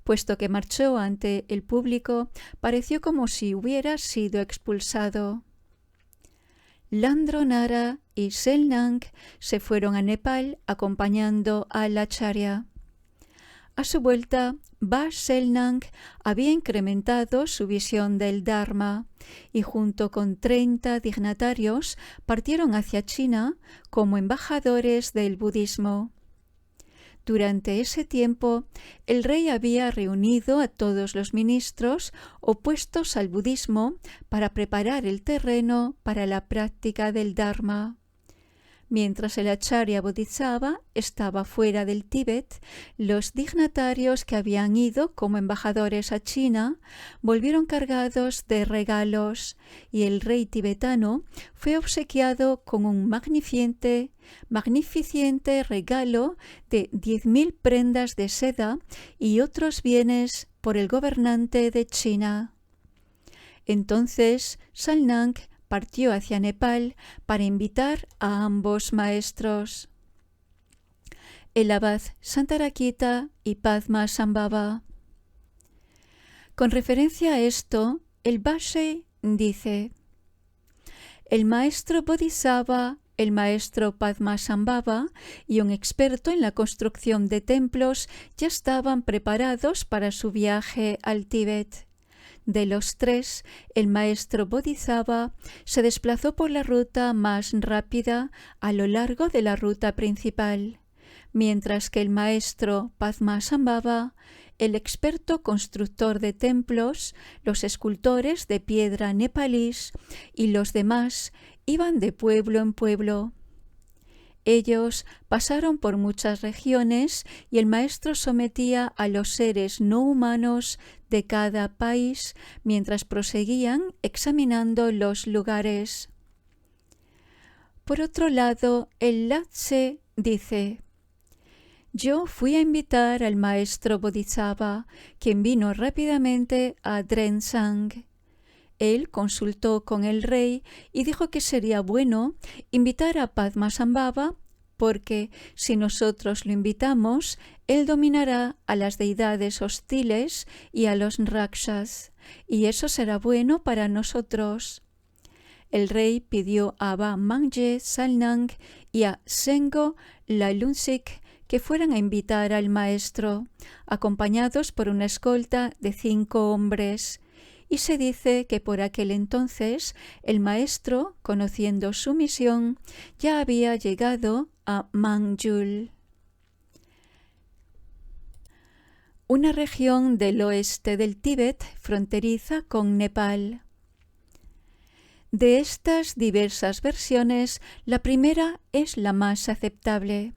Puesto que marchó ante el público, pareció como si hubiera sido expulsado. Landronara y Selnang se fueron a Nepal acompañando al Acharya. A su vuelta, Ba Selnang había incrementado su visión del Dharma y junto con 30 dignatarios partieron hacia China como embajadores del budismo. Durante ese tiempo, el rey había reunido a todos los ministros opuestos al budismo para preparar el terreno para la práctica del Dharma. Mientras el Acharya Bodhisattva estaba fuera del Tíbet, los dignatarios que habían ido como embajadores a China volvieron cargados de regalos y el rey tibetano fue obsequiado con un magnificente regalo de 10.000 prendas de seda y otros bienes por el gobernante de China. Entonces Salnang partió hacia Nepal para invitar a ambos maestros, el abad Santarakita y Padmasambhava. Con referencia a esto, el Bhashya dice: el maestro Bodhisattva, el maestro Padmasambhava y un experto en la construcción de templos ya estaban preparados para su viaje al Tíbet. De los tres, el maestro Bodhisattva se desplazó por la ruta más rápida a lo largo de la ruta principal, mientras que el maestro Padmasambhava, el experto constructor de templos, los escultores de piedra nepalíes y los demás iban de pueblo en pueblo. Ellos pasaron por muchas regiones y el maestro sometía a los seres no humanos de cada país mientras proseguían examinando los lugares. Por otro lado, el Latse dice: yo fui a invitar al maestro Bodhisattva, quien vino rápidamente a Drensang. Él consultó con el rey y dijo que sería bueno invitar a Padmasambhava porque si nosotros lo invitamos, él dominará a las deidades hostiles y a los rakshas, y eso será bueno para nosotros. El rey pidió a Aba Mangye Salnang y a Sengo Lalunsik que fueran a invitar al maestro, acompañados por una escolta de 5 hombres, y se dice que por aquel entonces el maestro, conociendo su misión, ya había llegado a Manjul, una región del oeste del Tíbet fronteriza con Nepal. De estas diversas versiones, la primera es la más aceptable.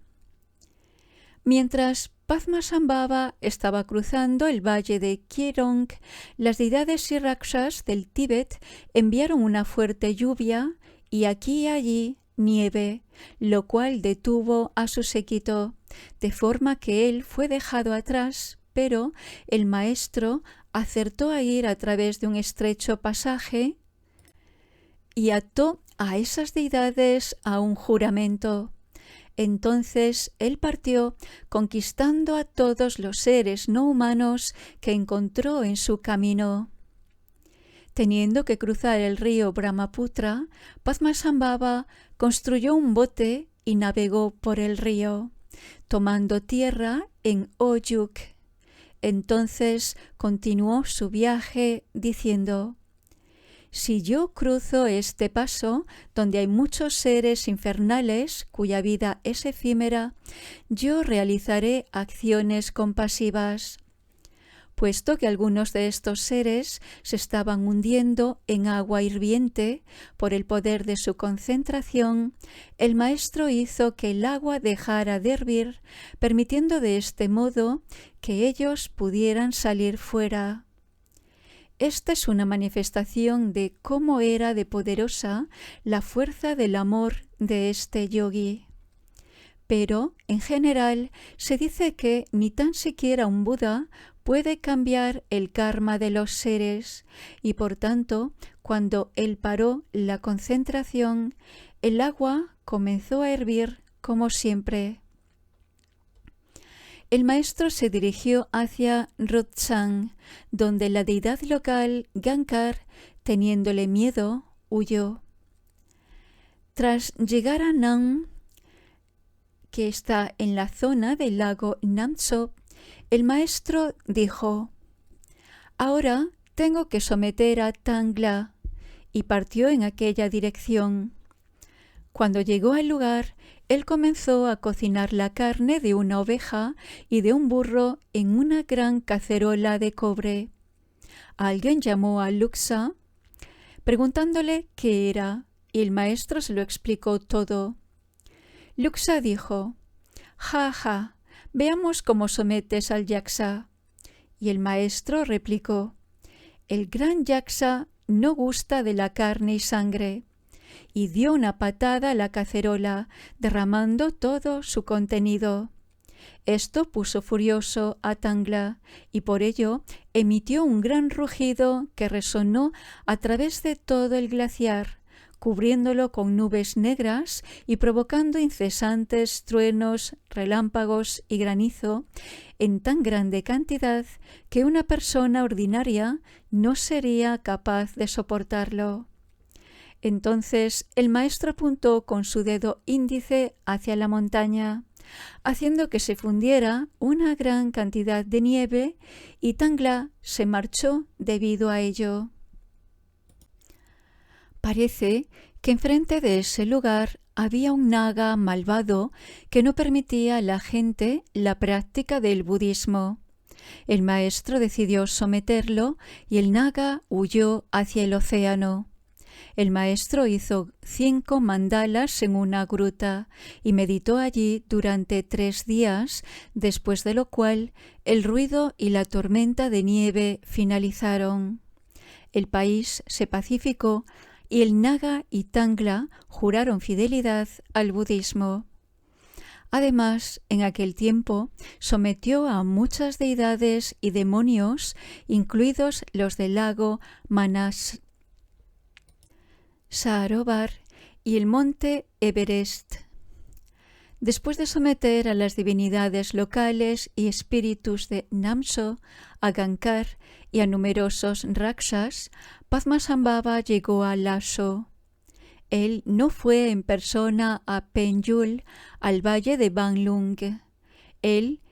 Mientras Padmasambhava estaba cruzando el valle de Kyerong, las deidades y rakshas del Tíbet enviaron una fuerte lluvia y aquí y allí nieve, lo cual detuvo a su séquito, de forma que él fue dejado atrás, pero el maestro acertó a ir a través de un estrecho pasaje y ató a esas deidades a un juramento. Entonces él partió, conquistando a todos los seres no humanos que encontró en su camino. Teniendo que cruzar el río Brahmaputra, Padmasambhava construyó un bote y navegó por el río, tomando tierra en Oyuk. Entonces continuó su viaje diciendo: si yo cruzo este paso, donde hay muchos seres infernales cuya vida es efímera, yo realizaré acciones compasivas. Puesto que algunos de estos seres se estaban hundiendo en agua hirviente por el poder de su concentración, el maestro hizo que el agua dejara de hervir, permitiendo de este modo que ellos pudieran salir fuera. Esta es una manifestación de cómo era de poderosa la fuerza del amor de este yogi. Pero, en general, se dice que ni tan siquiera un Buda puede cambiar el karma de los seres y, por tanto, cuando él paró la concentración, el agua comenzó a hervir como siempre. El maestro se dirigió hacia Rotsang, donde la deidad local, Gankar, teniéndole miedo, huyó. Tras llegar a Nam, que está en la zona del lago Namtsop, el maestro dijo: ahora tengo que someter a Tangla, y partió en aquella dirección. Cuando llegó al lugar, él comenzó a cocinar la carne de una oveja y de un burro en una gran cacerola de cobre. Alguien llamó a Luxa preguntándole qué era, y el maestro se lo explicó todo. Luxa dijo: «Ja, ja, veamos cómo sometes al yaksa». Y el maestro replicó: «El gran yaksa no gusta de la carne y sangre», y dio una patada a la cacerola, derramando todo su contenido. Esto puso furioso a Tangla, y por ello emitió un gran rugido que resonó a través de todo el glaciar, cubriéndolo con nubes negras y provocando incesantes truenos, relámpagos y granizo en tan grande cantidad que una persona ordinaria no sería capaz de soportarlo. Entonces el maestro apuntó con su dedo índice hacia la montaña, haciendo que se fundiera una gran cantidad de nieve, y Tangla se marchó debido a ello. Parece que enfrente de ese lugar había un naga malvado que no permitía a la gente la práctica del budismo. El maestro decidió someterlo y el naga huyó hacia el océano. El maestro hizo 5 mandalas en una gruta y meditó allí durante 3 días, después de lo cual el ruido y la tormenta de nieve finalizaron. El país se pacificó y el naga y Tangla juraron fidelidad al budismo. Además, en aquel tiempo sometió a muchas deidades y demonios, incluidos los del lago Sarovar y el monte Everest. Después de someter a las divinidades locales y espíritus de Namso, a Gankar y a numerosos rakshas, Padmasambhava llegó a Laso. Él no fue en persona a Penyul, al valle de Banlung. Él,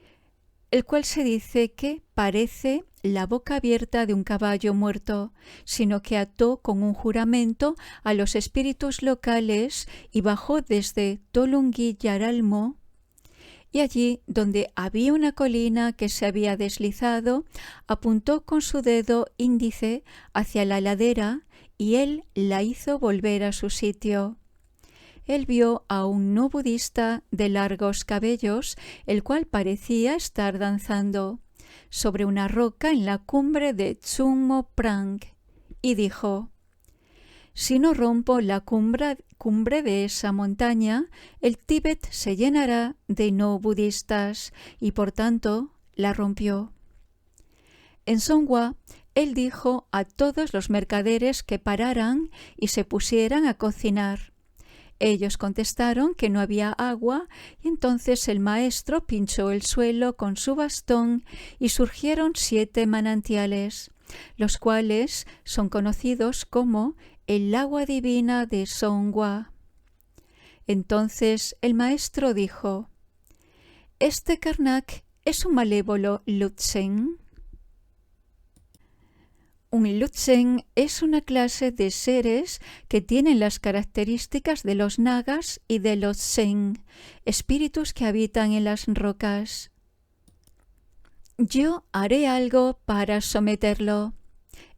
el cual se dice que parece la boca abierta de un caballo muerto, sino que ató con un juramento a los espíritus locales y bajó desde Tolungi-Yaralmo, y allí donde había una colina que se había deslizado, apuntó con su dedo índice hacia la ladera y él la hizo volver a su sitio. Él vio a un no budista de largos cabellos, el cual parecía estar danzando sobre una roca en la cumbre de Tsungmo Prang, y dijo: «Si no rompo la cumbre de esa montaña, el Tíbet se llenará de no budistas», y por tanto la rompió. En Songwa, él dijo a todos los mercaderes que pararan y se pusieran a cocinar. Ellos contestaron que no había agua, y entonces el maestro pinchó el suelo con su bastón y surgieron 7 manantiales, los cuales son conocidos como el agua divina de Songwa. Entonces el maestro dijo: «Este Karnak es un malévolo Lutsen». Un Lutsen es una clase de seres que tienen las características de los nagas y de los Zen, espíritus que habitan en las rocas. Yo haré algo para someterlo.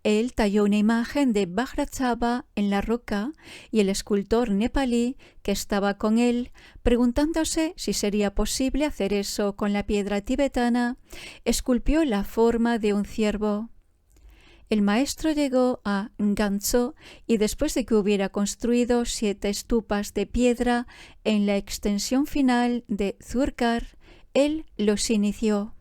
Él talló una imagen de Vajrasattva en la roca, y el escultor nepalí que estaba con él, preguntándose si sería posible hacer eso con la piedra tibetana, esculpió la forma de un ciervo. El maestro llegó a Ngantso y después de que hubiera construido 7 estupas de piedra en la extensión final de Zurkar, él los inició.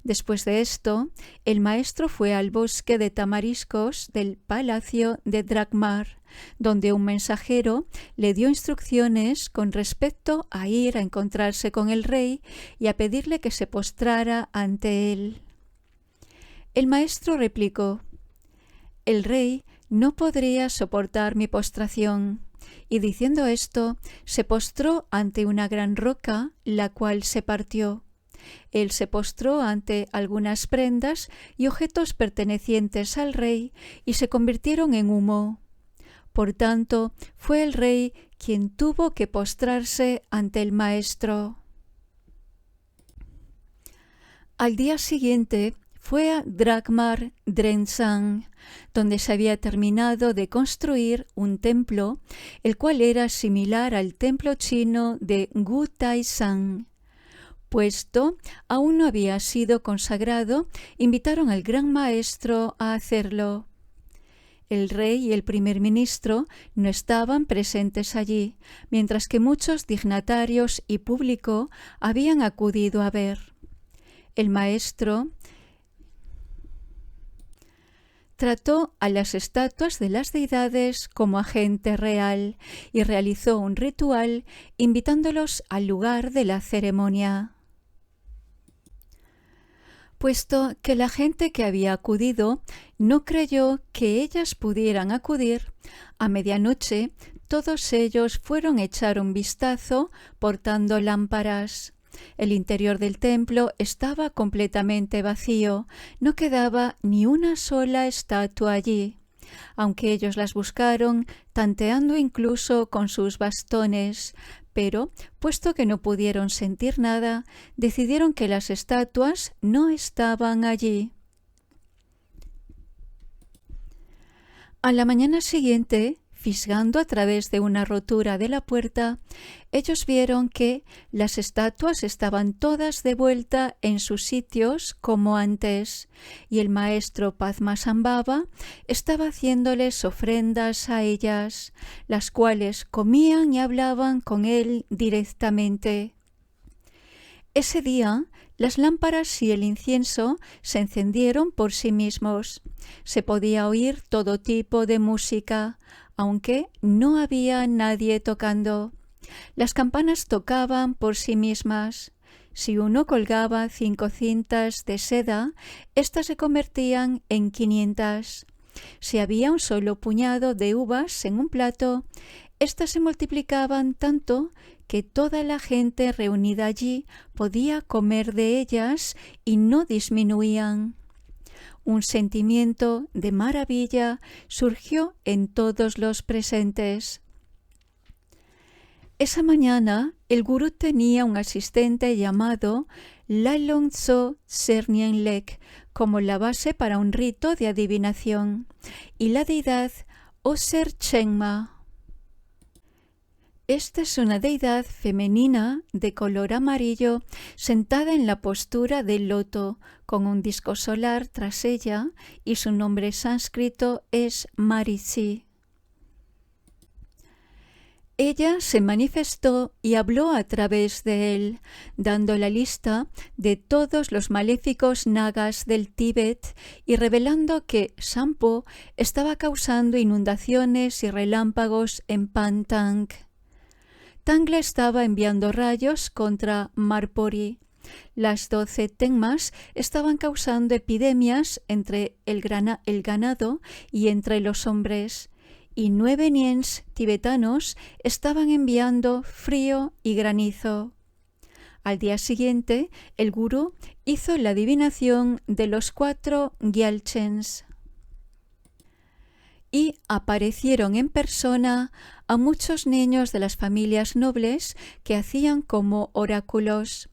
Después de esto, el maestro fue al bosque de tamariscos del palacio de Drakmar, donde un mensajero le dio instrucciones con respecto a ir a encontrarse con el rey y a pedirle que se postrara ante él. El maestro replicó: «El rey no podría soportar mi postración», y diciendo esto, se postró ante una gran roca, la cual se partió. Él se postró ante algunas prendas y objetos pertenecientes al rey, y se convirtieron en humo. Por tanto, fue el rey quien tuvo que postrarse ante el maestro. Al día siguiente fue a Dragmar Drensang, donde se había terminado de construir un templo, el cual era similar al templo chino de Gutaisang. Puesto aún no había sido consagrado, invitaron al gran maestro a hacerlo. El rey y el primer ministro no estaban presentes allí, mientras que muchos dignatarios y público habían acudido a ver. El maestro trató a las estatuas de las deidades como a gente real y realizó un ritual invitándolos al lugar de la ceremonia. Puesto que la gente que había acudido no creyó que ellas pudieran acudir, a medianoche todos ellos fueron a echar un vistazo portando lámparas. El interior del templo estaba completamente vacío, no quedaba ni una sola estatua allí, aunque ellos las buscaron, tanteando incluso con sus bastones, pero, puesto que no pudieron sentir nada, decidieron que las estatuas no estaban allí. A la mañana siguiente, fisgando a través de una rotura de la puerta, ellos vieron que las estatuas estaban todas de vuelta en sus sitios como antes, y el maestro Padmasambhava estaba haciéndoles ofrendas a ellas, las cuales comían y hablaban con él directamente. Ese día, las lámparas y el incienso se encendieron por sí mismos. Se podía oír todo tipo de música, aunque no había nadie tocando. Las campanas tocaban por sí mismas. Si uno colgaba 5 cintas de seda, éstas se convertían en 500. Si había un solo puñado de uvas en un plato, éstas se multiplicaban tanto que toda la gente reunida allí podía comer de ellas y no disminuían. Un sentimiento de maravilla surgió en todos los presentes. Esa mañana, el gurú tenía un asistente llamado Lalongtso Sernienlek como la base para un rito de adivinación, y la deidad Oser Chengma. Esta es una deidad femenina de color amarillo sentada en la postura del loto con un disco solar tras ella, y su nombre sánscrito es Marichi. Ella se manifestó y habló a través de él, dando la lista de todos los maléficos nagas del Tíbet y revelando que Sampo estaba causando inundaciones y relámpagos en Pantang. Tangla estaba enviando rayos contra Marpori. Las 12 Tenmas estaban causando epidemias entre el ganado y entre los hombres, y 9 Niens tibetanos estaban enviando frío y granizo. Al día siguiente, el gurú hizo la adivinación de los 4 Gyalchens. Y aparecieron en persona a muchos niños de las familias nobles que hacían como oráculos.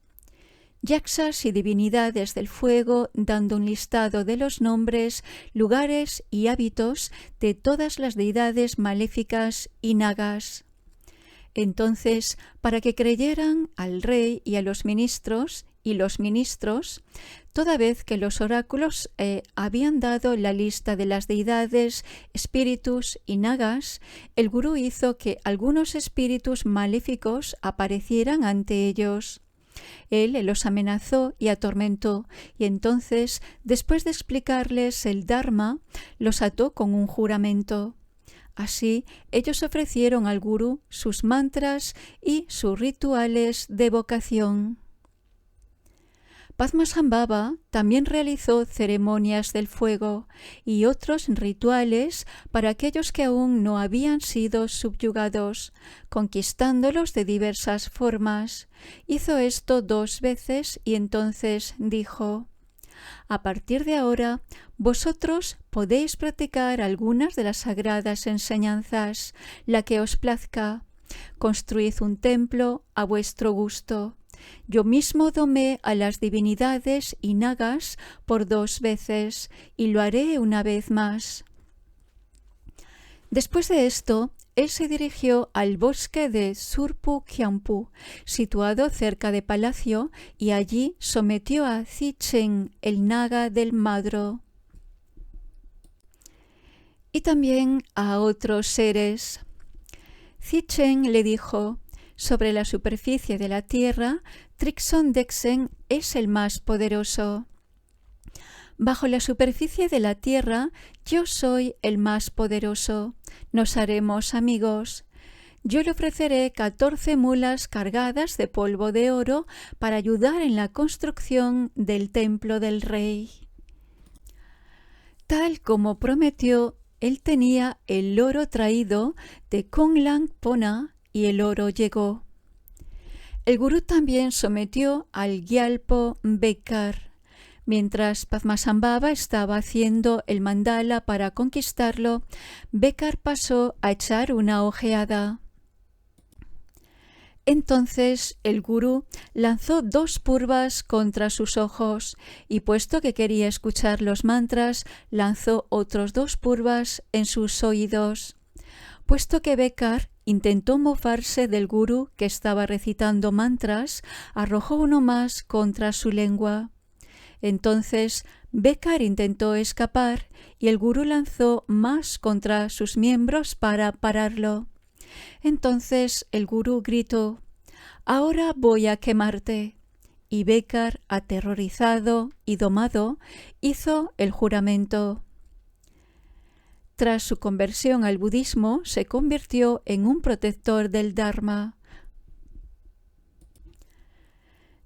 Yaksas y divinidades del fuego dando un listado de los nombres, lugares y hábitos de todas las deidades maléficas y nagas. Entonces, para que creyeran al rey y a los ministros, toda vez que los oráculos habían dado la lista de las deidades, espíritus y nagas, el gurú hizo que algunos espíritus maléficos aparecieran ante ellos. Él los amenazó y atormentó, y entonces, después de explicarles el Dharma, los ató con un juramento. Así, ellos ofrecieron al gurú sus mantras y sus rituales de evocación. Padmasambhava también realizó ceremonias del fuego y otros rituales para aquellos que aún no habían sido subyugados, conquistándolos de diversas formas. Hizo esto 2 veces y entonces dijo: «A partir de ahora, vosotros podéis practicar algunas de las sagradas enseñanzas, la que os plazca. construid un templo a vuestro gusto. Yo mismo domé a las divinidades y nagas por 2 veces, y lo haré una vez más. Después de esto, él se dirigió al bosque de Surpu Kyampu, situado cerca de Palacio, y allí sometió a Zichen, el naga del Madro, y también a otros seres. Zichen le dijo: sobre la superficie de la tierra, Trixon Dexen es el más poderoso. Bajo la superficie de la tierra, yo soy el más poderoso. Nos haremos amigos. Yo le ofreceré 14 mulas cargadas de polvo de oro para ayudar en la construcción del templo del rey. Tal como prometió, él tenía el oro traído de Konglang Pona y el oro llegó. El gurú también sometió al Gyalpo Bekar. Mientras Padmasambhava estaba haciendo el mandala para conquistarlo, Bekar pasó a echar una ojeada. Entonces el gurú lanzó 2 purvas contra sus ojos y, puesto que quería escuchar los mantras, lanzó otros 2 purvas en sus oídos. Puesto que Bekar intentó mofarse del gurú que estaba recitando mantras, arrojó uno más contra su lengua. Entonces Bekar intentó escapar y el gurú lanzó más contra sus miembros para pararlo. Entonces el gurú gritó: «Ahora voy a quemarte». Y Bekar, aterrorizado y domado, hizo el juramento. Tras su conversión al budismo, se convirtió en un protector del Dharma.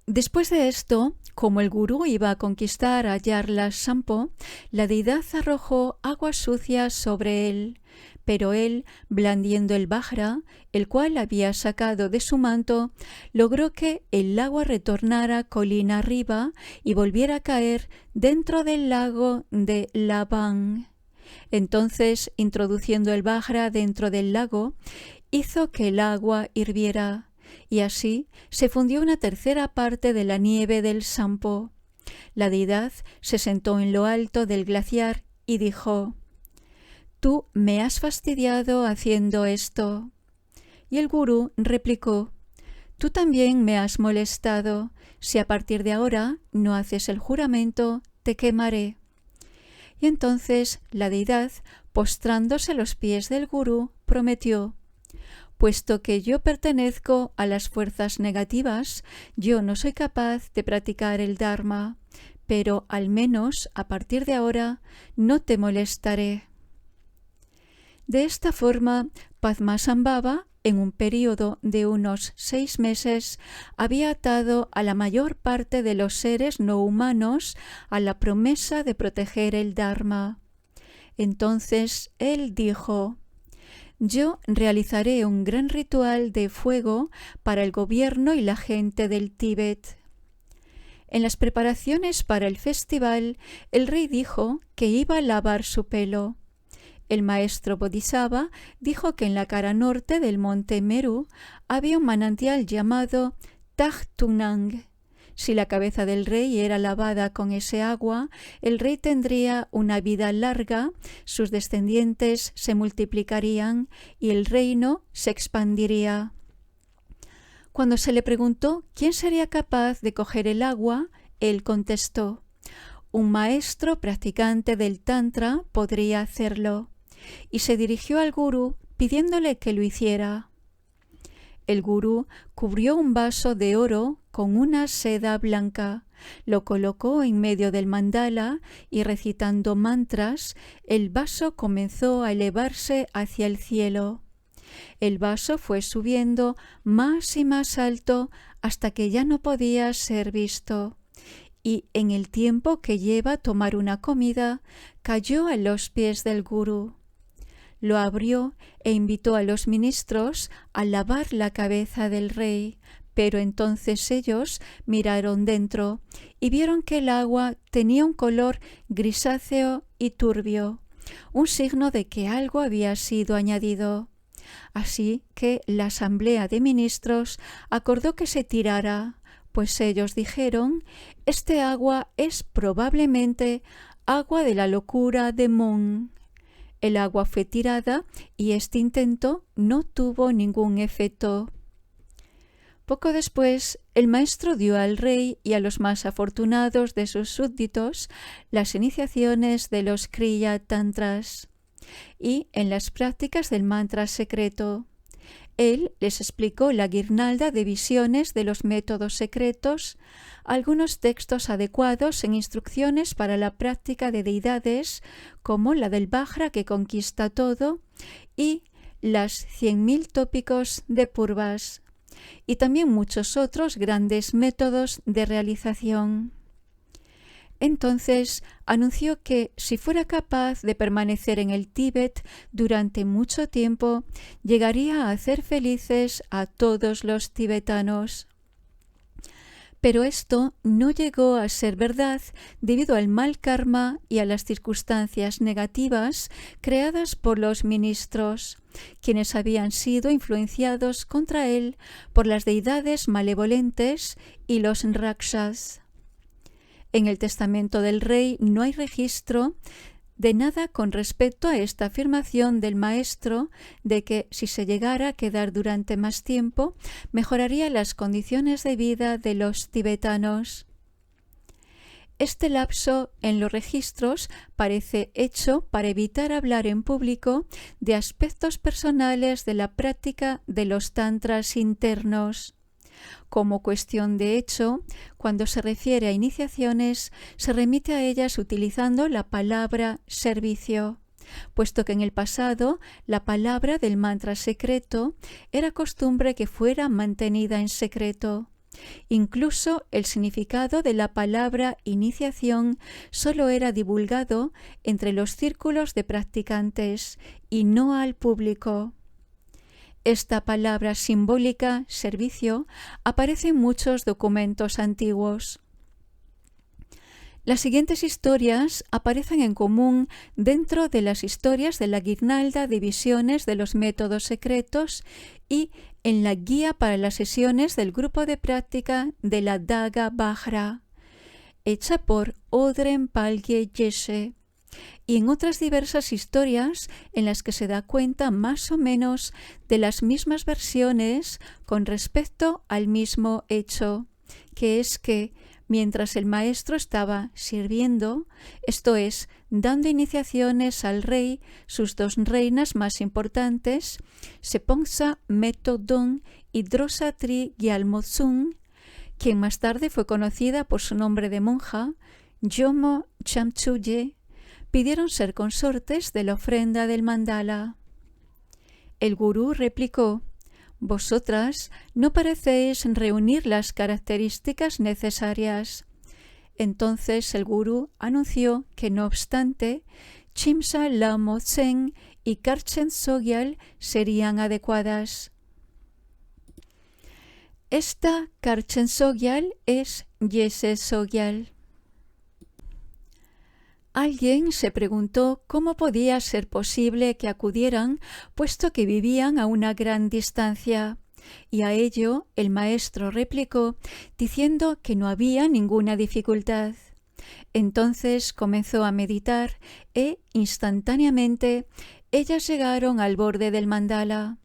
Después de esto, como el gurú iba a conquistar a Yarla Sampo, la deidad arrojó agua sucia sobre él, pero él, blandiendo el Vajra, el cual había sacado de su manto, logró que el agua retornara colina arriba y volviera a caer dentro del lago de Labang. Entonces, introduciendo el Vajra dentro del lago, hizo que el agua hirviera, y así se fundió una 1/3 parte de la nieve del Sampo. La deidad se sentó en lo alto del glaciar y dijo: «Tú me has fastidiado haciendo esto». Y el gurú replicó: «Tú también me has molestado. Si a partir de ahora no haces el juramento, te quemaré». Y entonces la deidad, postrándose a los pies del gurú, prometió: «Puesto que yo pertenezco a las fuerzas negativas, yo no soy capaz de practicar el Dharma, pero al menos a partir de ahora no te molestaré». De esta forma, Padmasambhava, en un período de unos 6 meses, había atado a la mayor parte de los seres no humanos a la promesa de proteger el Dharma. Entonces él dijo: «Yo realizaré un gran ritual de fuego para el gobierno y la gente del Tíbet». En las preparaciones para el festival, el rey dijo que iba a lavar su pelo. El maestro Bodhisattva dijo que en la cara norte del monte Meru había un manantial llamado Tajtunang. Si la cabeza del rey era lavada con ese agua, el rey tendría una vida larga, sus descendientes se multiplicarían y el reino se expandiría. Cuando se le preguntó quién sería capaz de coger el agua, él contestó: «Un maestro practicante del Tantra podría hacerlo», y se dirigió al gurú pidiéndole que lo hiciera. El gurú cubrió un vaso de oro con una seda blanca, lo colocó en medio del mandala y, recitando mantras, el vaso comenzó a elevarse hacia el cielo. El vaso fue subiendo más y más alto hasta que ya no podía ser visto, y en el tiempo que lleva tomar una comida, cayó a los pies del gurú. Lo abrió e invitó a los ministros a lavar la cabeza del rey, pero entonces ellos miraron dentro y vieron que el agua tenía un color grisáceo y turbio, un signo de que algo había sido añadido. Así que la asamblea de ministros acordó que se tirara, pues ellos dijeron: «Este agua es probablemente agua de la locura de Mon». El agua fue tirada y este intento no tuvo ningún efecto. Poco después, el maestro dio al rey y a los más afortunados de sus súbditos las iniciaciones de los Kriya Tantras y en las prácticas del mantra secreto. Él les explicó la guirnalda de visiones de los métodos secretos, algunos textos adecuados en instrucciones para la práctica de deidades, como la del Vajra que conquista todo, y las 100.000 tópicos de Purvas, y también muchos otros grandes métodos de realización. Entonces anunció que, si fuera capaz de permanecer en el Tíbet durante mucho tiempo, llegaría a hacer felices a todos los tibetanos. Pero esto no llegó a ser verdad debido al mal karma y a las circunstancias negativas creadas por los ministros, quienes habían sido influenciados contra él por las deidades malevolentes y los rakshas. En el testamento del rey no hay registro de nada con respecto a esta afirmación del maestro de que, si se llegara a quedar durante más tiempo, mejoraría las condiciones de vida de los tibetanos. Este lapso en los registros parece hecho para evitar hablar en público de aspectos personales de la práctica de los tantras internos. Como cuestión de hecho, cuando se refiere a iniciaciones, se remite a ellas utilizando la palabra servicio, puesto que en el pasado la palabra del mantra secreto era costumbre que fuera mantenida en secreto. Incluso el significado de la palabra iniciación solo era divulgado entre los círculos de practicantes y no al público. Esta palabra simbólica, servicio, aparece en muchos documentos antiguos. Las siguientes historias aparecen en común dentro de las historias de la guirnalda de visiones de los métodos secretos y en la guía para las sesiones del grupo de práctica de la Daga Vajra, hecha por Odren Palge Yeshe, y en otras diversas historias en las que se da cuenta más o menos de las mismas versiones con respecto al mismo hecho, que es que mientras el maestro estaba sirviendo, esto es, dando iniciaciones al rey, sus dos reinas más importantes, Sepongsa Metodon y Drosatri Gyalmotsung, quien más tarde fue conocida por su nombre de monja, Yomo Chamchuye, pidieron ser consortes de la ofrenda del mandala. El gurú replicó: «Vosotras no parecéis reunir las características necesarias». Entonces el gurú anunció que, no obstante, Chimsa Lamo Tsen y Karchen Sogyal serían adecuadas. Esta Karchen Sogyal es Yese Sogyal. Alguien se preguntó cómo podía ser posible que acudieran, puesto que vivían a una gran distancia, y a ello el maestro replicó diciendo que no había ninguna dificultad. Entonces comenzó a meditar e instantáneamente ellas llegaron al borde del mandala.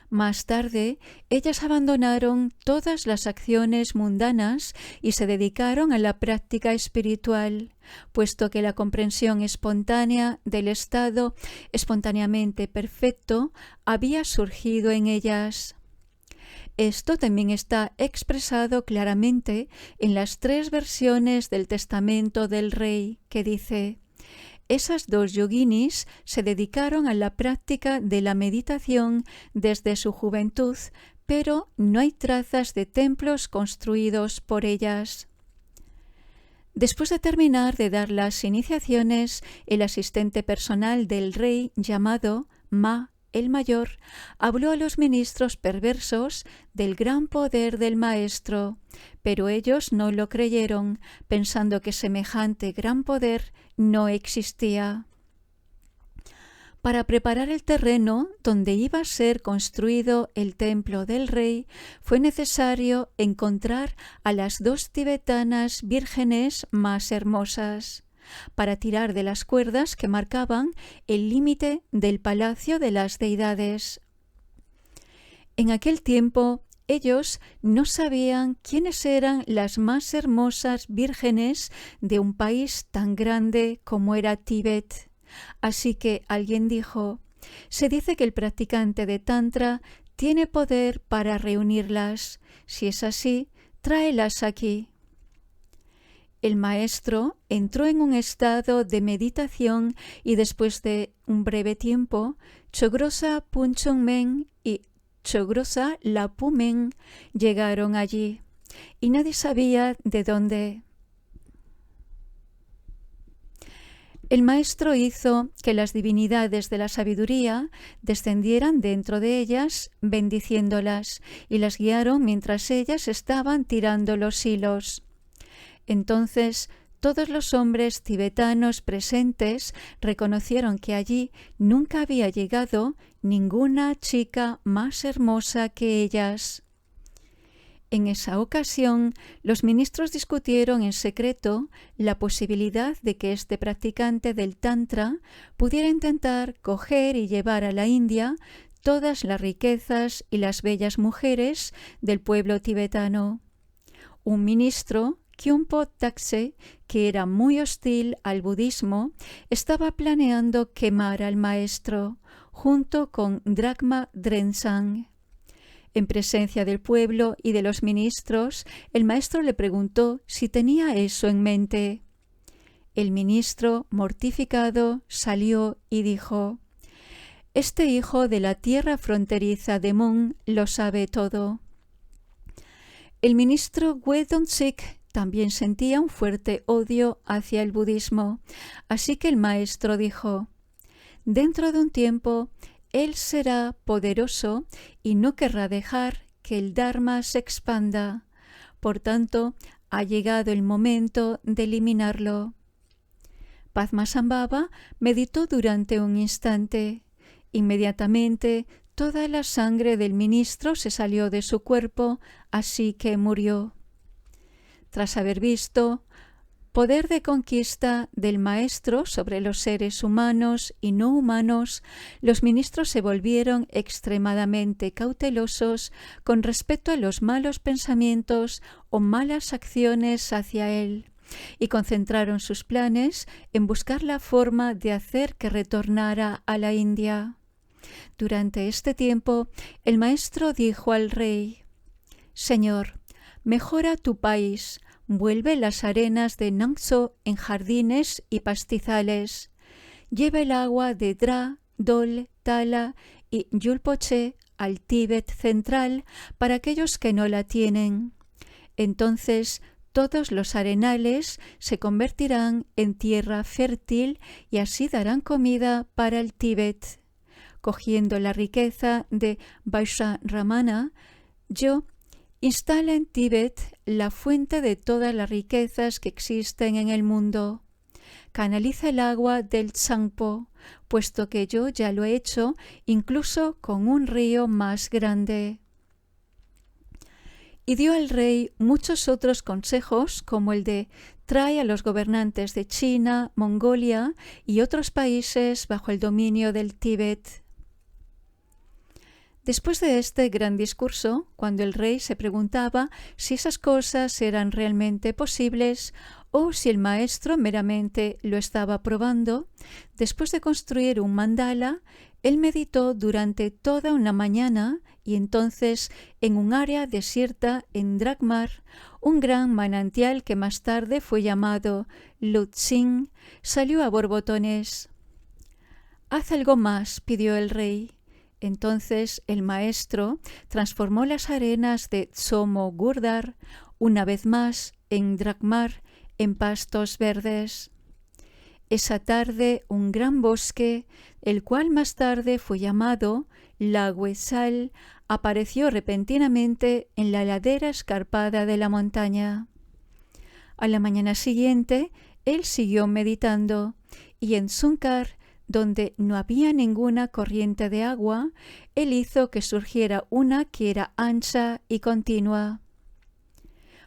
Más tarde, ellas abandonaron todas las acciones mundanas y se dedicaron a la práctica espiritual, puesto que la comprensión espontánea del estado espontáneamente perfecto había surgido en ellas. Esto también está expresado claramente en las 3 versiones del testamento del rey, que dice: esas 2 yoginis se dedicaron a la práctica de la meditación desde su juventud, pero no hay trazas de templos construidos por ellas. Después de terminar de dar las iniciaciones, el asistente personal del rey, llamado Ma el Mayor, habló a los ministros perversos del gran poder del maestro, pero ellos no lo creyeron, pensando que semejante gran poder no existía. Para preparar el terreno donde iba a ser construido el templo del rey, fue necesario encontrar a las 2 tibetanas vírgenes más hermosas, para tirar de las cuerdas que marcaban el límite del palacio de las deidades. En aquel tiempo, ellos no sabían quiénes eran las más hermosas vírgenes de un país tan grande como era Tíbet. Así que alguien dijo: se dice que el practicante de Tantra tiene poder para reunirlas. Si es así, tráelas aquí. El maestro entró en un estado de meditación y después de un breve tiempo, Chogrosa Punchongmen y Chogrosa Lapumen llegaron allí, y nadie sabía de dónde. El maestro hizo que las divinidades de la sabiduría descendieran dentro de ellas, bendiciéndolas, y las guiaron mientras ellas estaban tirando los hilos. Entonces todos los hombres tibetanos presentes reconocieron que allí nunca había llegado ninguna chica más hermosa que ellas. En esa ocasión, los ministros discutieron en secreto la posibilidad de que este practicante del Tantra pudiera intentar coger y llevar a la India todas las riquezas y las bellas mujeres del pueblo tibetano. Un ministro, Kyumpo Takse, que era muy hostil al budismo, estaba planeando quemar al maestro, junto con Dragma Drensang. En presencia del pueblo y de los ministros, el maestro le preguntó si tenía eso en mente. El ministro, mortificado, salió y dijo: «Este hijo de la tierra fronteriza de Mon lo sabe todo». El ministro Wedonsik también sentía un fuerte odio hacia el budismo, así que el maestro dijo: «Dentro de un tiempo, él será poderoso y no querrá dejar que el Dharma se expanda. Por tanto, ha llegado el momento de eliminarlo». Padmasambhava meditó durante un instante. Inmediatamente, toda la sangre del ministro se salió de su cuerpo, así que murió. Tras haber visto poder de conquista del maestro sobre los seres humanos y no humanos, los ministros se volvieron extremadamente cautelosos con respecto a los malos pensamientos o malas acciones hacia él, y concentraron sus planes en buscar la forma de hacer que retornara a la India. Durante este tiempo, el maestro dijo al rey: «Señor, mejora tu país, vuelve las arenas de Nangso en jardines y pastizales, lleva el agua de Dra, Dol, Tala y Yulpoche al Tíbet central para aquellos que no la tienen. Entonces todos los arenales se convertirán en tierra fértil y así darán comida para el Tíbet. Cogiendo la riqueza de Vaishramana, yo instala en Tíbet la fuente de todas las riquezas que existen en el mundo. Canaliza el agua del Tsangpo, puesto que yo ya lo he hecho incluso con un río más grande». Y dio al rey muchos otros consejos, como el de: trae a los gobernantes de China, Mongolia y otros países bajo el dominio del Tíbet. Después de este gran discurso, cuando el rey se preguntaba si esas cosas eran realmente posibles o si el maestro meramente lo estaba probando, después de construir un mandala, él meditó durante toda una mañana y entonces, en un área desierta en Dragmar, un gran manantial que más tarde fue llamado Lutsing, salió a borbotones. «Haz algo más», pidió el rey. Entonces el maestro transformó las arenas de Tsomo Gurdar, una vez más en Dragmar, en pastos verdes. Esa tarde un gran bosque, el cual más tarde fue llamado Lago Sal, apareció repentinamente en la ladera escarpada de la montaña. A la mañana siguiente, él siguió meditando, y en Sunkar, donde no había ninguna corriente de agua, él hizo que surgiera una que era ancha y continua.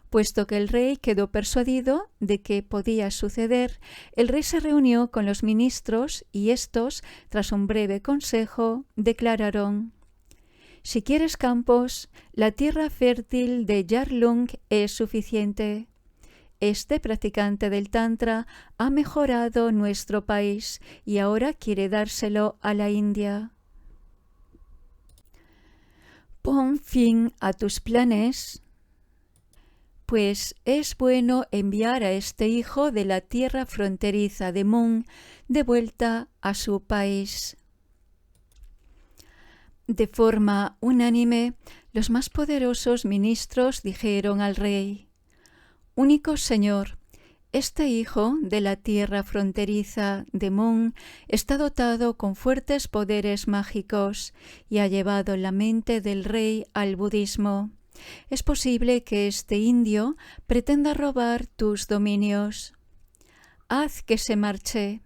Puesto que el rey quedó persuadido de que podía suceder, el rey se reunió con los ministros y estos, tras un breve consejo, declararon: «Si quieres campos, la tierra fértil de Yarlung es suficiente. Este practicante del Tantra ha mejorado nuestro país y ahora quiere dárselo a la India. Pon fin a tus planes, pues es bueno enviar a este hijo de la tierra fronteriza de Mun de vuelta a su país». De forma unánime, los más poderosos ministros dijeron al rey: «Único señor, este hijo de la tierra fronteriza de Mun está dotado con fuertes poderes mágicos y ha llevado la mente del rey al budismo. Es posible que este indio pretenda robar tus dominios. Haz que se marche».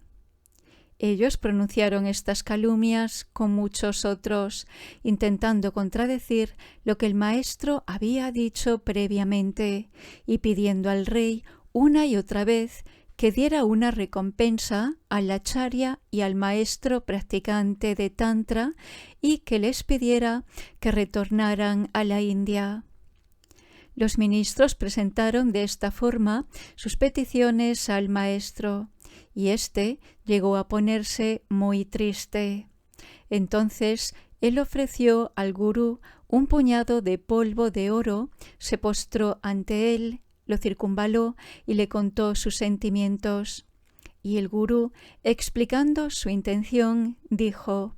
Ellos pronunciaron estas calumnias con muchos otros, intentando contradecir lo que el maestro había dicho previamente y pidiendo al rey una y otra vez que diera una recompensa al acharya y al maestro practicante de Tantra y que les pidiera que retornaran a la India. Los ministros presentaron de esta forma sus peticiones al maestro, y éste llegó a ponerse muy triste. Entonces él ofreció al gurú un puñado de polvo de oro, se postró ante él, lo circunvaló y le contó sus sentimientos. Y el gurú, explicando su intención, dijo: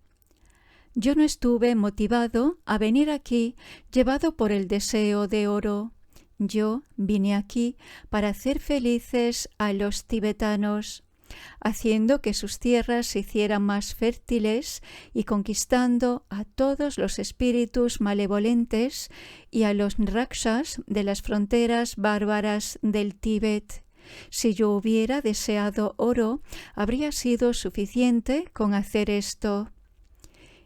«Yo no estuve motivado a venir aquí llevado por el deseo de oro. Yo vine aquí para hacer felices a los tibetanos, haciendo que sus tierras se hicieran más fértiles y conquistando a todos los espíritus malevolentes y a los rakshas de las fronteras bárbaras del Tíbet. Si yo hubiera deseado oro, habría sido suficiente con hacer esto».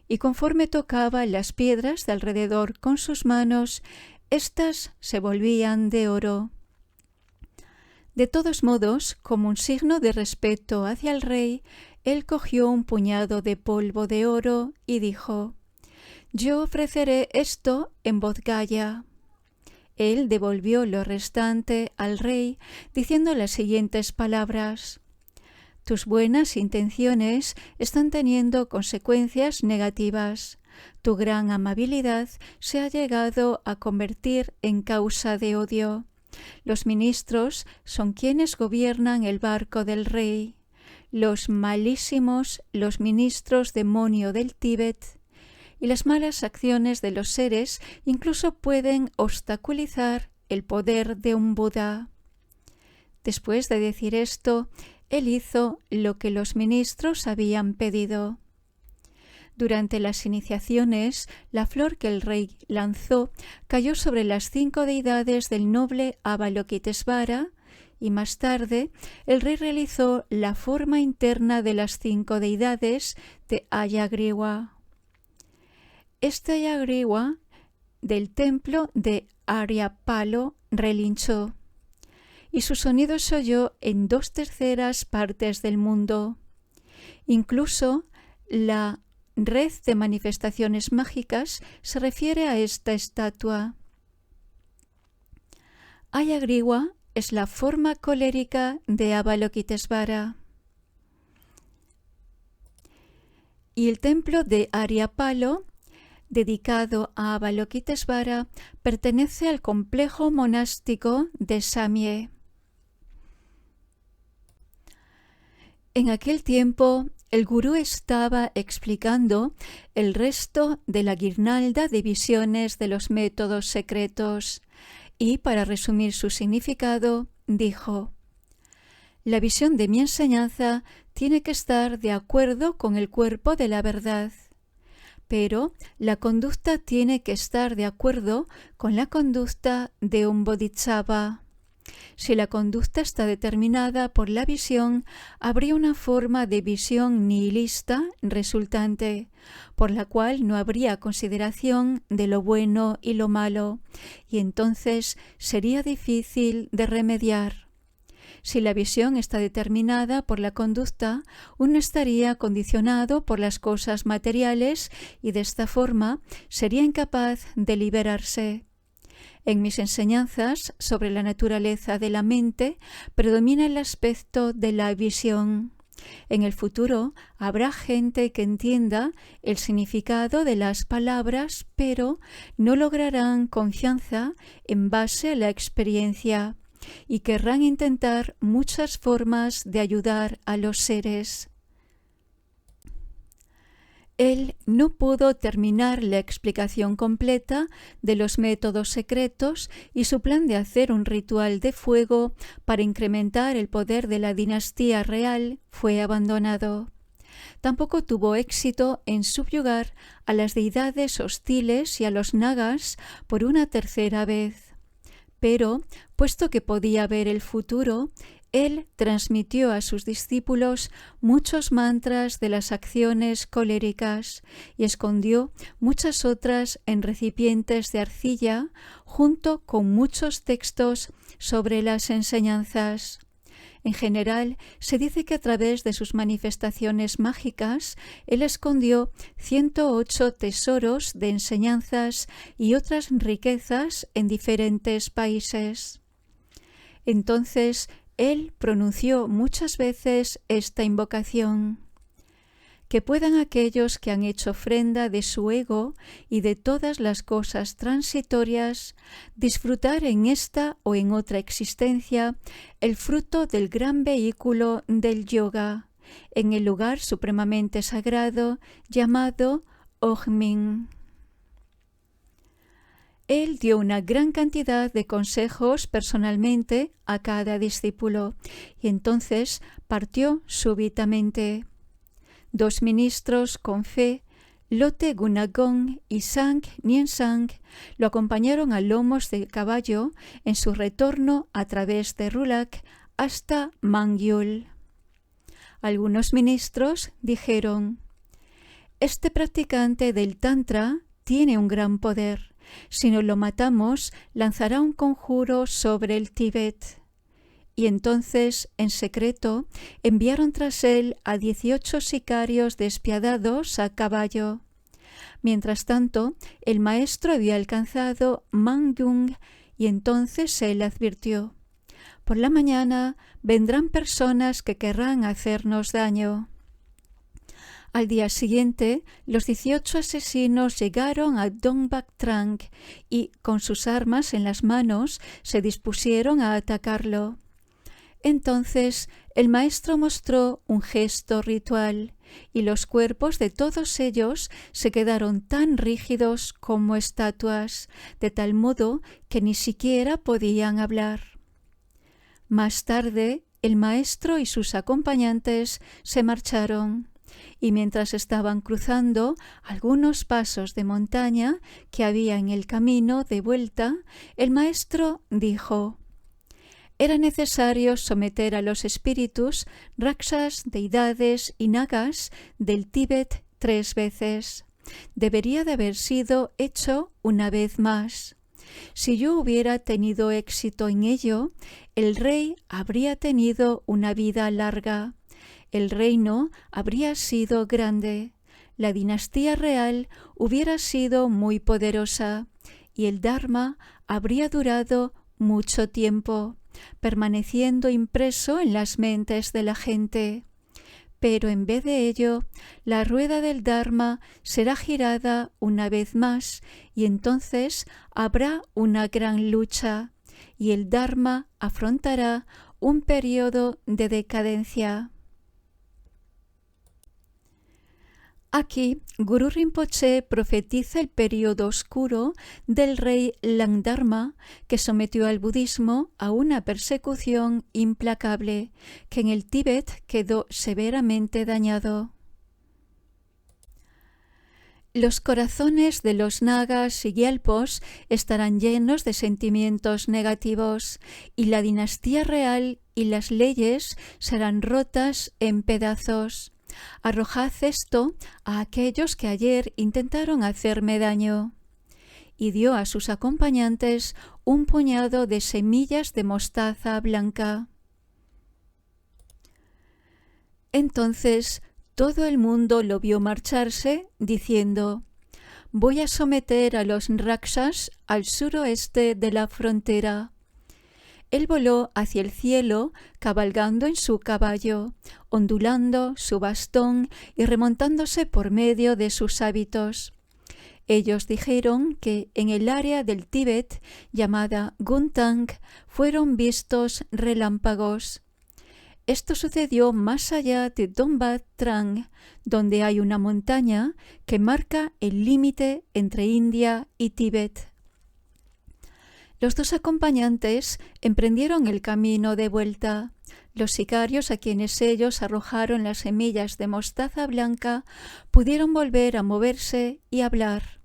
Y conforme tocaba las piedras de alrededor con sus manos, éstas se volvían de oro. De todos modos, como un signo de respeto hacia el rey, él cogió un puñado de polvo de oro y dijo: «Yo ofreceré esto en Bodh Gaya». Él devolvió lo restante al rey, diciendo las siguientes palabras: «Tus buenas intenciones están teniendo consecuencias negativas. Tu gran amabilidad se ha llegado a convertir en causa de odio. Los ministros son quienes gobiernan el barco del rey. Los malísimos, los ministros demonio del Tíbet. Y las malas acciones de los seres incluso pueden obstaculizar el poder de un Buda». Después de decir esto, él hizo lo que los ministros habían pedido. Durante las iniciaciones, la flor que el rey lanzó cayó sobre las 5 deidades del noble Avalokitesvara y más tarde el rey realizó la forma interna de las 5 deidades de Ayagriva. Este Ayagriva del templo de Aryapalo relinchó, y su sonido se oyó en 2/3 partes del mundo. Incluso la red de manifestaciones mágicas se refiere a esta estatua. Ayagriva es la forma colérica de Avalokitesvara. Y el templo de Aryapalo, dedicado a Avalokitesvara, pertenece al complejo monástico de Samye. En aquel tiempo, el gurú estaba explicando el resto de la guirnalda de visiones de los métodos secretos y, para resumir su significado, dijo: «La visión de mi enseñanza tiene que estar de acuerdo con el cuerpo de la verdad, pero la conducta tiene que estar de acuerdo con la conducta de un bodhisattva. Si la conducta está determinada por la visión, habría una forma de visión nihilista resultante, por la cual no habría consideración de lo bueno y lo malo, y entonces sería difícil de remediar. Si la visión está determinada por la conducta, uno estaría condicionado por las cosas materiales y de esta forma sería incapaz de liberarse. En mis enseñanzas sobre la naturaleza de la mente predomina el aspecto de la visión. En el futuro habrá gente que entienda el significado de las palabras, pero no lograrán confianza en base a la experiencia y querrán intentar muchas formas de ayudar a los seres. Él no pudo terminar la explicación completa de los métodos secretos y su plan de hacer un ritual de fuego para incrementar el poder de la dinastía real fue abandonado. Tampoco tuvo éxito en subyugar a las deidades hostiles y a los nagas por una tercera vez. Pero, puesto que podía ver el futuro, él transmitió a sus discípulos muchos mantras de las acciones coléricas y escondió muchas otras en recipientes de arcilla, junto con muchos textos sobre las enseñanzas. En general, se dice que a través de sus manifestaciones mágicas, él escondió 108 tesoros de enseñanzas y otras riquezas en diferentes países. Entonces, él pronunció muchas veces esta invocación: que puedan aquellos que han hecho ofrenda de su ego y de todas las cosas transitorias disfrutar en esta o en otra existencia el fruto del gran vehículo del yoga, en el lugar supremamente sagrado llamado Ojmin. Él dio una gran cantidad de consejos personalmente a cada discípulo y entonces partió súbitamente. 2 ministros con fe, Lote Gunagong y Sang Niensang, lo acompañaron a lomos de caballo en su retorno a través de Rulak hasta Mangyul. Algunos ministros dijeron: este practicante del Tantra tiene un gran poder. Si no lo matamos, lanzará un conjuro sobre el Tíbet. Y entonces, en secreto, enviaron tras él a 18 sicarios despiadados a caballo. Mientras tanto, el maestro había alcanzado Mangyung y entonces él advirtió: por la mañana vendrán personas que querrán hacernos daño. Al día siguiente, los 18 asesinos llegaron a Dongbak Trang y, con sus armas en las manos, se dispusieron a atacarlo. Entonces el maestro mostró un gesto ritual y los cuerpos de todos ellos se quedaron tan rígidos como estatuas, de tal modo que ni siquiera podían hablar. Más tarde, el maestro y sus acompañantes se marcharon, y mientras estaban cruzando algunos pasos de montaña que había en el camino de vuelta, el maestro dijo: era necesario someter a los espíritus, rakshas, deidades y nagas del Tíbet 3 veces. Debería de haber sido hecho una vez más. Si yo hubiera tenido éxito en ello, el rey habría tenido una vida larga. El reino habría sido grande. La dinastía real hubiera sido muy poderosa y el Dharma habría durado mucho tiempo, permaneciendo impreso en las mentes de la gente. Pero en vez de ello, la rueda del Dharma será girada una vez más y entonces habrá una gran lucha y el Dharma afrontará un periodo de decadencia. Aquí, Guru Rinpoche profetiza el período oscuro del rey Langdharma, que sometió al budismo a una persecución implacable, que en el Tíbet quedó severamente dañado. Los corazones de los nagas y gyalpos estarán llenos de sentimientos negativos y la dinastía real y las leyes serán rotas en pedazos. Arrojad esto a aquellos que ayer intentaron hacerme daño. Y dio a sus acompañantes un puñado de semillas de mostaza blanca. Entonces todo el mundo lo vio marcharse, diciendo: voy a someter a los Rakshas al suroeste de la frontera. Él voló hacia el cielo, cabalgando en su caballo, ondulando su bastón y remontándose por medio de sus hábitos. Ellos dijeron que en el área del Tíbet, llamada Guntang, fueron vistos relámpagos. Esto sucedió más allá de Dombat Trang, donde hay una montaña que marca el límite entre India y Tíbet. Los dos acompañantes emprendieron el camino de vuelta. Los sicarios a quienes ellos arrojaron las semillas de mostaza blanca pudieron volver a moverse y hablar.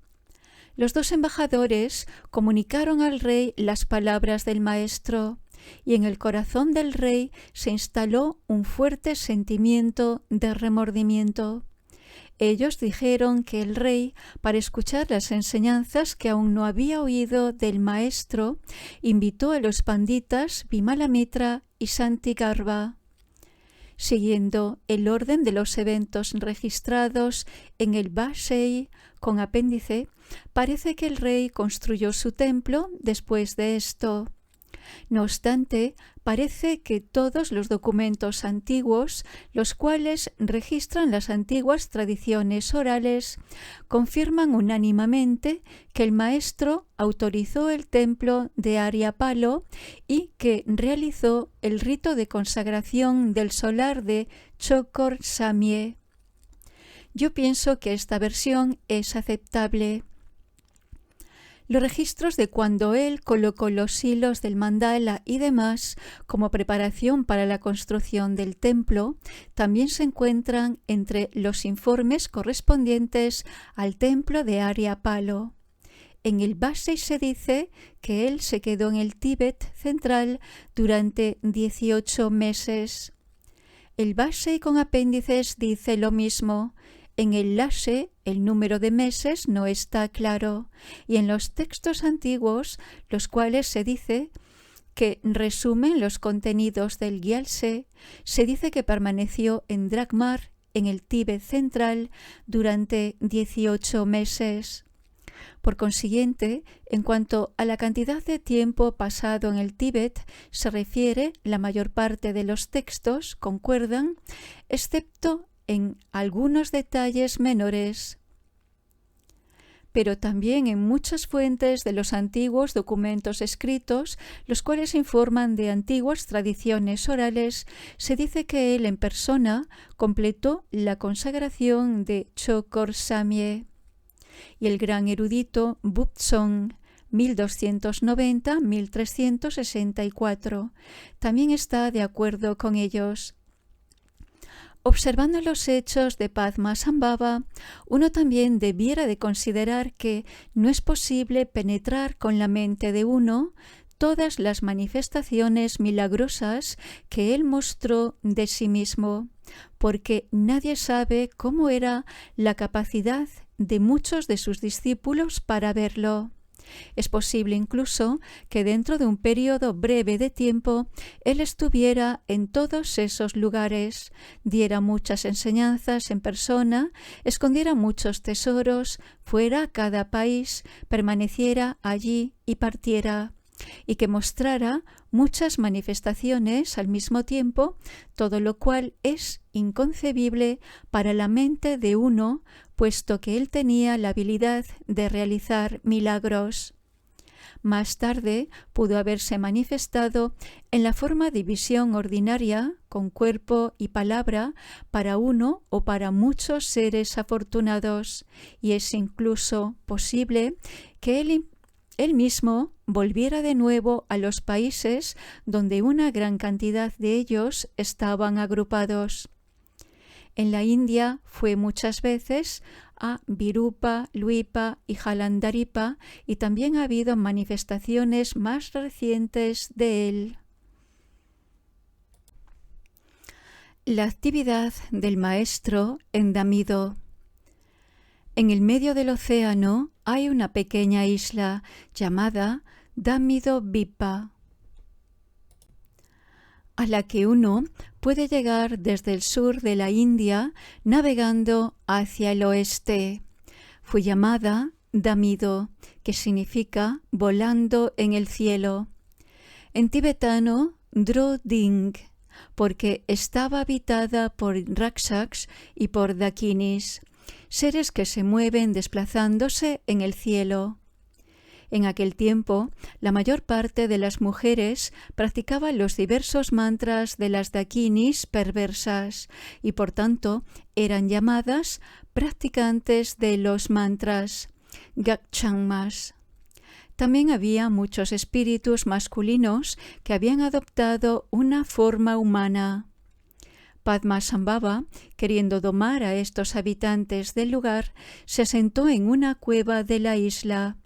Los dos embajadores comunicaron al rey las palabras del maestro, y en el corazón del rey se instaló un fuerte sentimiento de remordimiento. Ellos dijeron que el rey, para escuchar las enseñanzas que aún no había oído del maestro, invitó a los panditas Vimalamitra y Santigarbha. Siguiendo el orden de los eventos registrados en el Vajai con apéndice, parece que el rey construyó su templo después de esto. No obstante, parece que todos los documentos antiguos, los cuales registran las antiguas tradiciones orales, confirman unánimemente que el maestro autorizó el templo de Aryapalo y que realizó el rito de consagración del solar de Chokor Samye. Yo pienso que esta versión es aceptable. Los registros de cuando él colocó los hilos del mandala y demás como preparación para la construcción del templo también se encuentran entre los informes correspondientes al templo de Aryapalo. En el Vajai se dice que él se quedó en el Tíbet central durante 18 meses. El Vajai con apéndices dice lo mismo. En el Lashe el número de meses no está claro, y en los textos antiguos, los cuales se dice que resumen los contenidos del Gyaltse, se dice que permaneció en Drakmar, en el Tíbet central, durante 18 meses. Por consiguiente, en cuanto a la cantidad de tiempo pasado en el Tíbet se refiere, la mayor parte de los textos concuerdan, excepto en algunos detalles menores. Pero también en muchas fuentes de los antiguos documentos escritos, los cuales informan de antiguas tradiciones orales, se dice que él en persona completó la consagración de Chokor Samye. Y el gran erudito Buptsong, 1290-1364, también está de acuerdo con ellos. Observando los hechos de Padmasambhava, uno también debiera de considerar que no es posible penetrar con la mente de uno todas las manifestaciones milagrosas que él mostró de sí mismo, porque nadie sabe cómo era la capacidad de muchos de sus discípulos para verlo. Es posible incluso que dentro de un periodo breve de tiempo él estuviera en todos esos lugares, diera muchas enseñanzas en persona, escondiera muchos tesoros, fuera a cada país, permaneciera allí y partiera, y que mostrara muchas manifestaciones al mismo tiempo, todo lo cual es inconcebible para la mente de uno, puesto que él tenía la habilidad de realizar milagros. Más tarde pudo haberse manifestado en la forma de visión ordinaria, con cuerpo y palabra, para uno o para muchos seres afortunados, y es incluso posible que él mismo volviera de nuevo a los países donde una gran cantidad de ellos estaban agrupados. En la India fue muchas veces a Virupa, Luipa y Jalandharipa, y también ha habido manifestaciones más recientes de él. La actividad del maestro en Damido. En el medio del océano hay una pequeña isla llamada Damido-Vipa, a la que uno puede llegar desde el sur de la India navegando hacia el oeste. Fue llamada Damido, que significa volando en el cielo. En tibetano, Droding, porque estaba habitada por rakshaks y por dakinis, seres que se mueven desplazándose en el cielo. En aquel tiempo, la mayor parte de las mujeres practicaban los diversos mantras de las dakinis perversas y, por tanto, eran llamadas practicantes de los mantras, gakchangmas. También había muchos espíritus masculinos que habían adoptado una forma humana. Padmasambhava, queriendo domar a estos habitantes del lugar, se asentó en una cueva de la isla.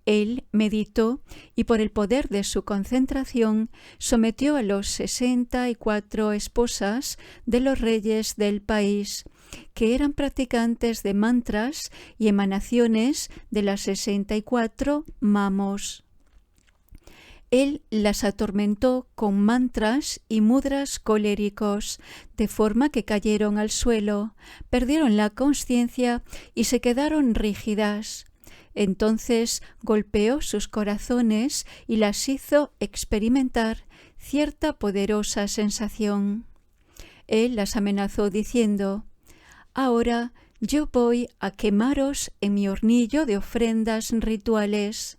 Él meditó y por el poder de su concentración sometió a los 64 esposas de los reyes del país, que eran practicantes de mantras y emanaciones de las 64 mamos. Él las atormentó con mantras y mudras coléricos, de forma que cayeron al suelo, perdieron la consciencia y se quedaron rígidas. Entonces golpeó sus corazones y las hizo experimentar cierta poderosa sensación. Él las amenazó diciendo: «Ahora yo voy a quemaros en mi hornillo de ofrendas rituales».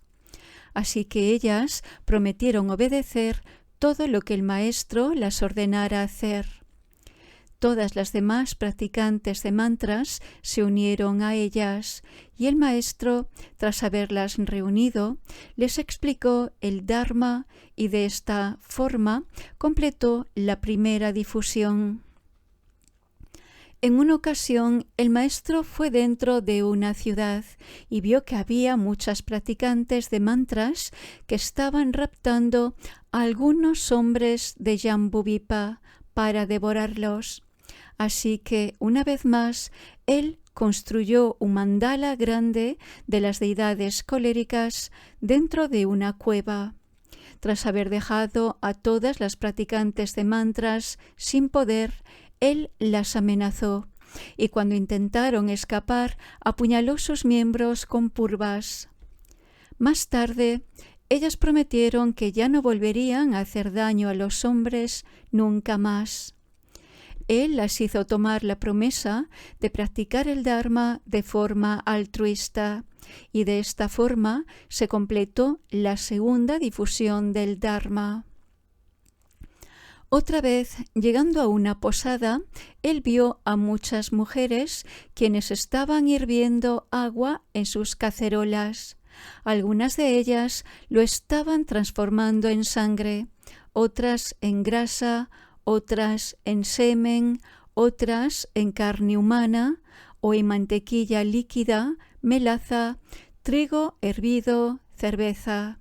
Así que ellas prometieron obedecer todo lo que el maestro las ordenara hacer. Todas las demás practicantes de mantras se unieron a ellas y el maestro, tras haberlas reunido, les explicó el Dharma y de esta forma completó la primera difusión. En una ocasión, el maestro fue dentro de una ciudad y vio que había muchas practicantes de mantras que estaban raptando a algunos hombres de Jambuvipa para devorarlos. Así que, una vez más, él construyó un mandala grande de las deidades coléricas dentro de una cueva. Tras haber dejado a todas las practicantes de mantras sin poder, él las amenazó y cuando intentaron escapar, apuñaló sus miembros con purvas. Más tarde, ellas prometieron que ya no volverían a hacer daño a los hombres nunca más. Él las hizo tomar la promesa de practicar el Dharma de forma altruista y de esta forma se completó la segunda difusión del Dharma. Otra vez, llegando a una posada, él vio a muchas mujeres quienes estaban hirviendo agua en sus cacerolas. Algunas de ellas lo estaban transformando en sangre, otras en grasa, otras en semen, otras en carne humana o en mantequilla líquida, melaza, trigo hervido, cerveza.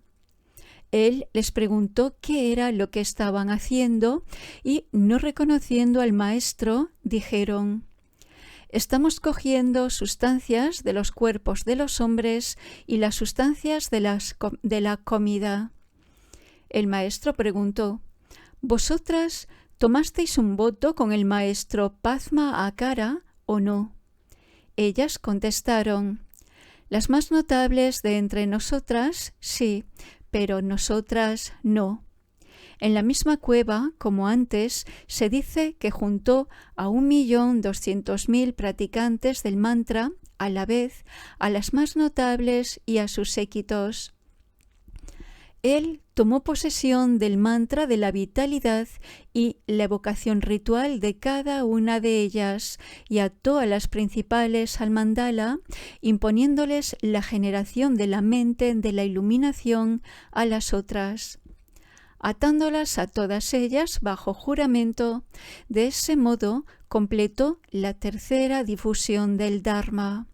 Él les preguntó qué era lo que estaban haciendo y, no reconociendo al maestro, dijeron: «Estamos cogiendo sustancias de los cuerpos de los hombres y las sustancias de la comida». El maestro preguntó: «¿Vosotras tomasteis un voto con el maestro Padma Akara o no?» Ellas contestaron: «Las más notables de entre nosotras, sí, pero nosotras no». En la misma cueva, como antes, se dice que juntó a 1.200.000 practicantes del mantra a la vez, a las más notables y a sus séquitos. Él tomó posesión del mantra de la vitalidad y la evocación ritual de cada una de ellas y ató a las principales al mandala, imponiéndoles la generación de la mente de la iluminación a las otras. atándolas a todas ellas bajo juramento. De ese modo completó la tercera difusión del Dharma.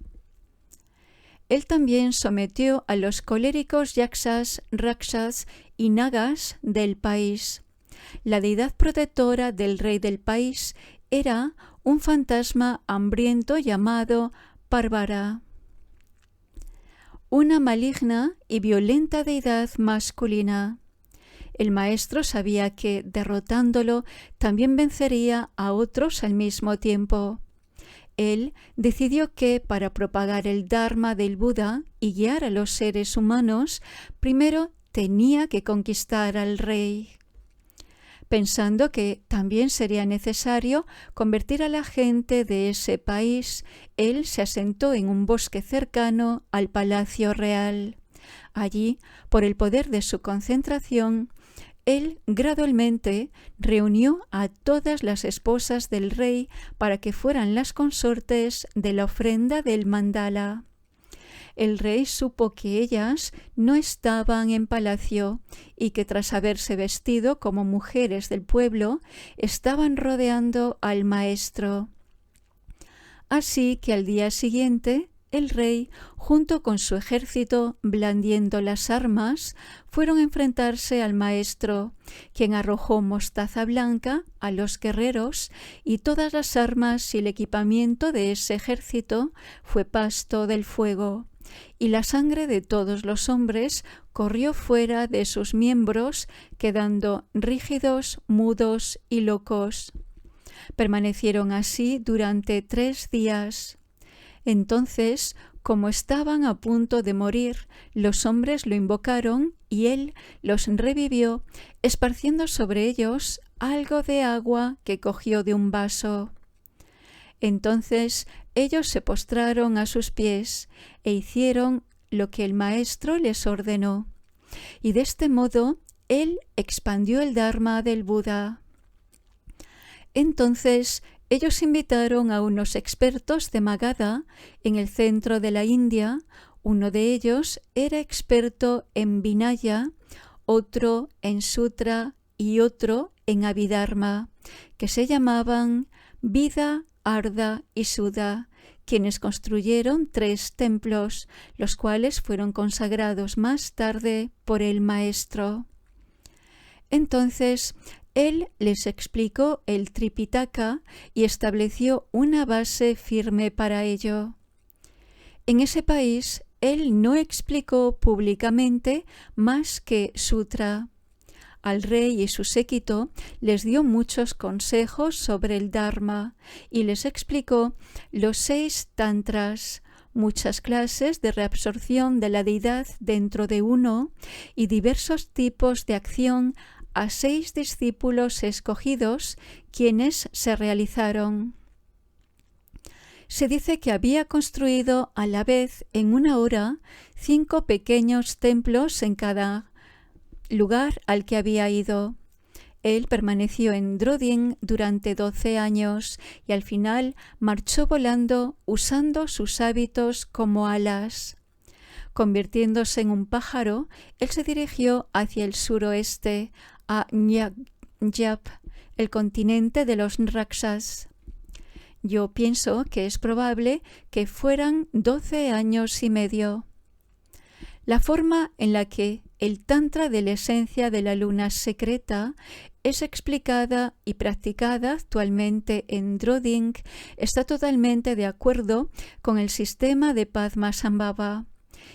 Él también sometió a los coléricos yaksas, rakshas y nagas del país. La deidad protectora del rey del país era un fantasma hambriento llamado Parvara, una maligna y violenta deidad masculina. El maestro sabía que, derrotándolo, también vencería a otros al mismo tiempo. Él decidió que, para propagar el Dharma del Buda y guiar a los seres humanos, primero tenía que conquistar al rey. Pensando que también sería necesario convertir a la gente de ese país, él se asentó en un bosque cercano al Palacio Real. Allí, por el poder de su concentración, él gradualmente reunió a todas las esposas del rey para que fueran las consortes de la ofrenda del mandala. El rey supo que ellas no estaban en palacio y que tras haberse vestido como mujeres del pueblo, estaban rodeando al maestro. Así que al día siguiente, el rey, junto con su ejército, blandiendo las armas, fueron a enfrentarse al maestro, quien arrojó mostaza blanca a los guerreros, y todas las armas y el equipamiento de ese ejército fue pasto del fuego, y la sangre de todos los hombres corrió fuera de sus miembros, quedando rígidos, mudos y locos. Permanecieron así durante 3 días. Entonces, como estaban a punto de morir, los hombres lo invocaron y él los revivió, esparciendo sobre ellos algo de agua que cogió de un vaso. Entonces ellos se postraron a sus pies e hicieron lo que el maestro les ordenó. Y de este modo él expandió el Dharma del Buda. Entonces ellos invitaron a unos expertos de Magadha en el centro de la India. Uno de ellos era experto en Vinaya, otro en Sutra y otro en Abhidharma, que se llamaban Vida, Arda y Sudha, quienes construyeron 3 templos, los cuales fueron consagrados más tarde por el maestro. Entonces, él les explicó el Tripitaka y estableció una base firme para ello. En ese país, él no explicó públicamente más que Sutra. Al rey y su séquito les dio muchos consejos sobre el Dharma y les explicó los 6 tantras, muchas clases de reabsorción de la deidad dentro de uno y diversos tipos de acción a 6 discípulos escogidos, quienes se realizaron. Se dice que había construido a la vez en 1 hora 5 pequeños templos en cada lugar al que había ido. Él permaneció en Drodin durante 12 años y al final marchó volando usando sus hábitos como alas. Convirtiéndose en un pájaro, él se dirigió hacia el suroeste, a Nyaggyap, el continente de los Rakshas. Yo pienso que es probable que fueran 12 años y medio. La forma en la que el Tantra de la esencia de la luna secreta es explicada y practicada actualmente en Drodin está totalmente de acuerdo con el sistema de Padmasambhava.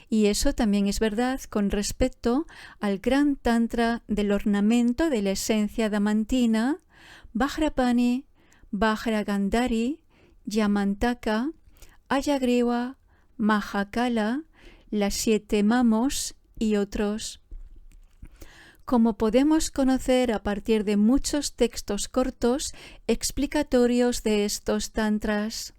Y eso también es verdad con respecto al gran tantra del ornamento de la esencia damantina, Vajrapani, Vajragandhari, Yamantaka, Ayagriva, Mahakala, las 7 mamos y otros. Como podemos conocer a partir de muchos textos cortos explicatorios de estos tantras.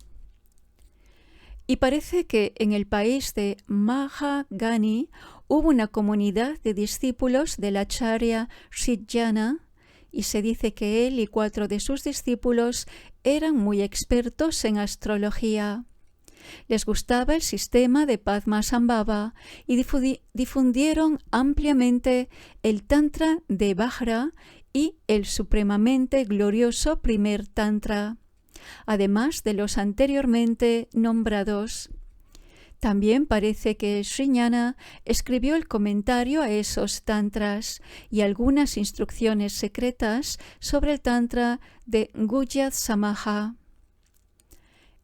Y parece que en el país de Mahagani hubo una comunidad de discípulos del Acharya Shijana y se dice que él y 4 de sus discípulos eran muy expertos en astrología. Les gustaba el sistema de Padmasambhava y difundieron ampliamente el Tantra de Vajra y el supremamente glorioso primer Tantra, además de los anteriormente nombrados. También parece que Sriñana escribió el comentario a esos tantras y algunas instrucciones secretas sobre el tantra de Guhyat Samaja.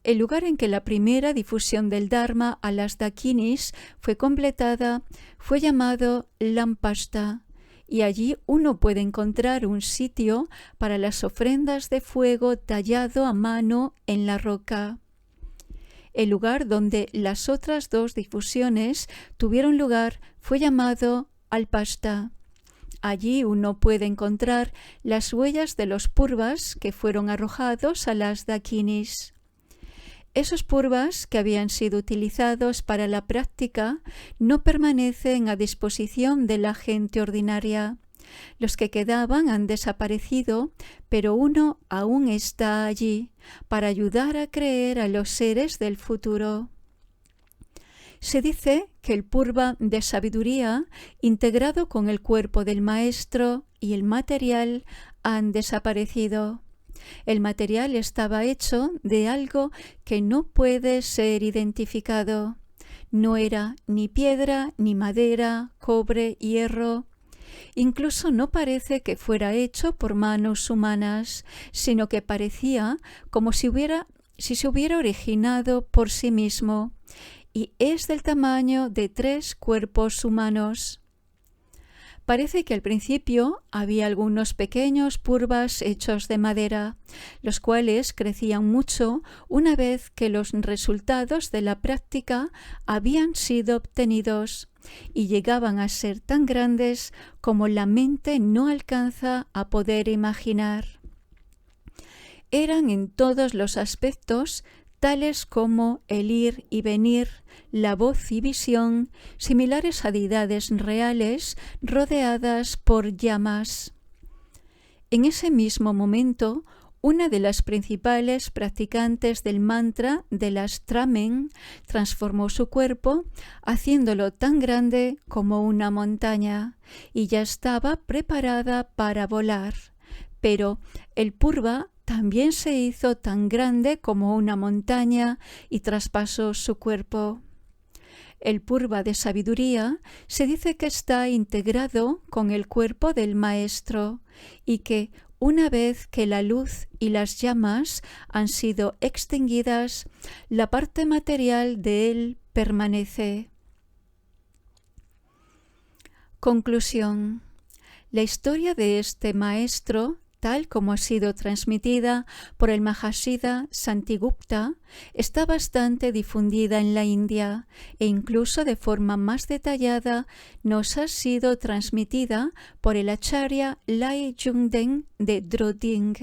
El lugar en que la primera difusión del Dharma a las dakinis fue completada fue llamado Lampashta, y allí uno puede encontrar un sitio para las ofrendas de fuego tallado a mano en la roca. El lugar donde las otras dos difusiones tuvieron lugar fue llamado Alpashta. Allí uno puede encontrar las huellas de los purvas que fueron arrojados a las dakinis. Esos purvas que habían sido utilizados para la práctica no permanecen a disposición de la gente ordinaria. Los que quedaban han desaparecido, pero uno aún está allí para ayudar a creer a los seres del futuro. Se dice que el purva de sabiduría, integrado con el cuerpo del maestro y el material, han desaparecido. El material estaba hecho de algo que no puede ser identificado. No era ni piedra, ni madera, cobre, hierro. Incluso no parece que fuera hecho por manos humanas, sino que parecía como si se hubiera originado por sí mismo, y es del tamaño de 3 cuerpos humanos. Parece que al principio había algunos pequeños purvas hechos de madera, los cuales crecían mucho una vez que los resultados de la práctica habían sido obtenidos, y llegaban a ser tan grandes como la mente no alcanza a poder imaginar. Eran en todos los aspectos tales como el ir y venir, la voz y visión, similares a deidades reales rodeadas por llamas. En ese mismo momento, una de las principales practicantes del mantra de las Tramen transformó su cuerpo, haciéndolo tan grande como una montaña, y ya estaba preparada para volar. Pero el purva también se hizo tan grande como una montaña y traspasó su cuerpo. El purva de sabiduría se dice que está integrado con el cuerpo del maestro y que una vez que la luz y las llamas han sido extinguidas, la parte material de él permanece. Conclusión. La historia de este maestro, tal como ha sido transmitida por el Mahasiddha Santigupta, está bastante difundida en la India e incluso de forma más detallada nos ha sido transmitida por el Acharya Lai Jungden de Droding.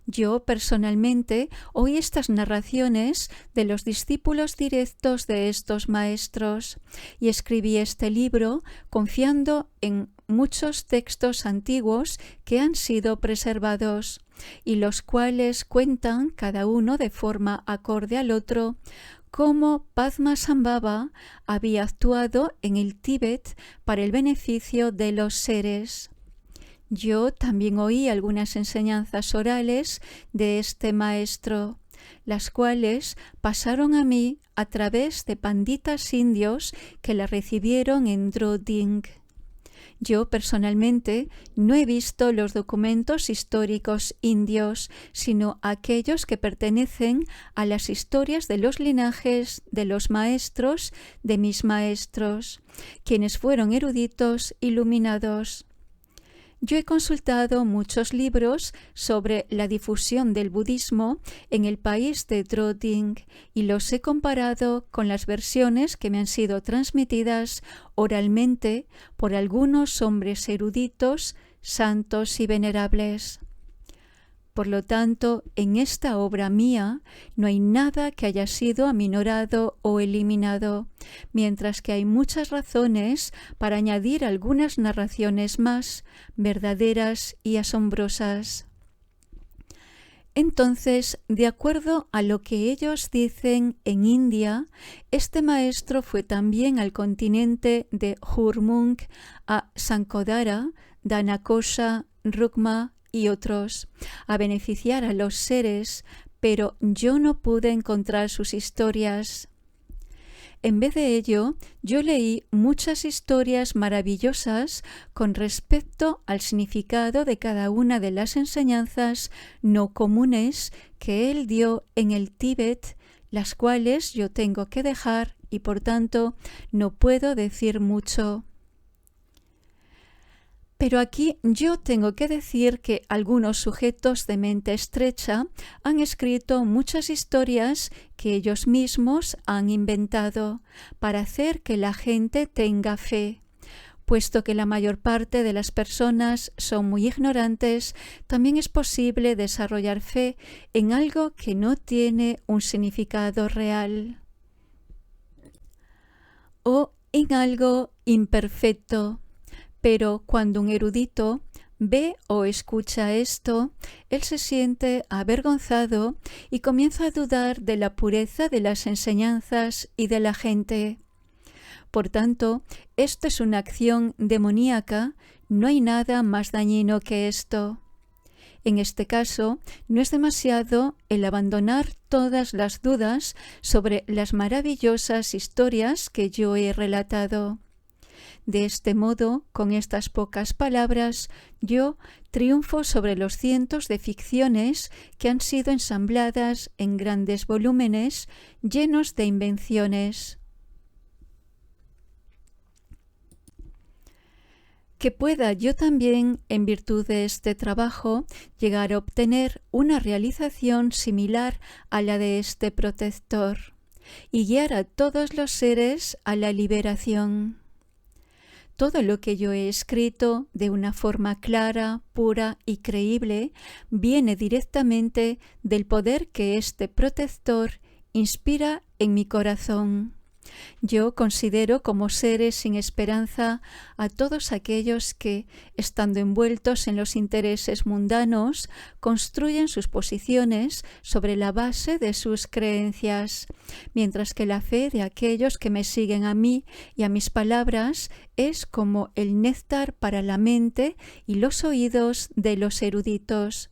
Yo personalmente oí estas narraciones de los discípulos directos de estos maestros y escribí este libro confiando en muchos textos antiguos que han sido preservados y los cuales cuentan cada uno de forma acorde al otro cómo Padmasambhava había actuado en el Tíbet para el beneficio de los seres. Yo también oí algunas enseñanzas orales de este maestro, las cuales pasaron a mí a través de panditas indios que la recibieron en Droding. Yo personalmente no he visto los documentos históricos indios, sino aquellos que pertenecen a las historias de los linajes de los maestros de mis maestros, quienes fueron eruditos iluminados. Yo he consultado muchos libros sobre la difusión del budismo en el país de Droding y los he comparado con las versiones que me han sido transmitidas oralmente por algunos hombres eruditos, santos y venerables. Por lo tanto, en esta obra mía no hay nada que haya sido aminorado o eliminado, mientras que hay muchas razones para añadir algunas narraciones más verdaderas y asombrosas. Entonces, de acuerdo a lo que ellos dicen en India, este maestro fue también al continente de Hurmung, a Sankodara, Danakosha, Rukma y otros, a beneficiar a los seres, pero yo no pude encontrar sus historias. En vez de ello, yo leí muchas historias maravillosas con respecto al significado de cada una de las enseñanzas no comunes que él dio en el Tíbet, las cuales yo tengo que dejar y por tanto no puedo decir mucho. Pero aquí yo tengo que decir que algunos sujetos de mente estrecha han escrito muchas historias que ellos mismos han inventado para hacer que la gente tenga fe. Puesto que la mayor parte de las personas son muy ignorantes, también es posible desarrollar fe en algo que no tiene un significado real o en algo imperfecto. Pero cuando un erudito ve o escucha esto, él se siente avergonzado y comienza a dudar de la pureza de las enseñanzas y de la gente. Por tanto, esto es una acción demoníaca, no hay nada más dañino que esto. En este caso, no es demasiado el abandonar todas las dudas sobre las maravillosas historias que yo he relatado. De este modo, con estas pocas palabras, yo triunfo sobre los cientos de ficciones que han sido ensambladas en grandes volúmenes llenos de invenciones. Que pueda yo también, en virtud de este trabajo, llegar a obtener una realización similar a la de este protector y guiar a todos los seres a la liberación. Todo lo que yo he escrito de una forma clara, pura y creíble viene directamente del poder que este protector inspira en mi corazón. Yo considero como seres sin esperanza a todos aquellos que, estando envueltos en los intereses mundanos, construyen sus posiciones sobre la base de sus creencias, mientras que la fe de aquellos que me siguen a mí y a mis palabras es como el néctar para la mente y los oídos de los eruditos.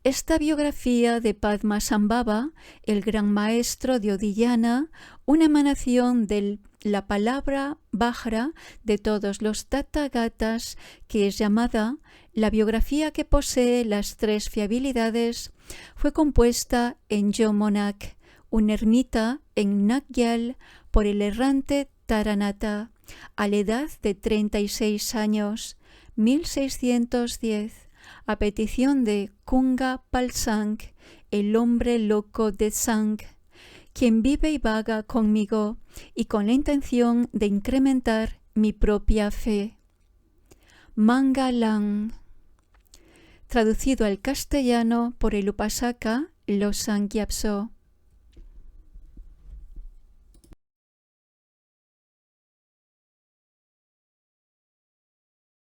Esta biografía de Padmasambhava, el gran maestro de Odiyana, una emanación de la palabra Vajra de todos los Tathagatas, que es llamada la biografía que posee las tres fiabilidades, fue compuesta en Yomonak, una ermita en Nagyal, por el errante Taranatha, a la edad de 36 años, 1610. A petición de Kunga Palsang, el hombre loco de Sang, quien vive y vaga conmigo y con la intención de incrementar mi propia fe. Mangalam. Traducido al castellano por el Upasaka Losang Gyatso.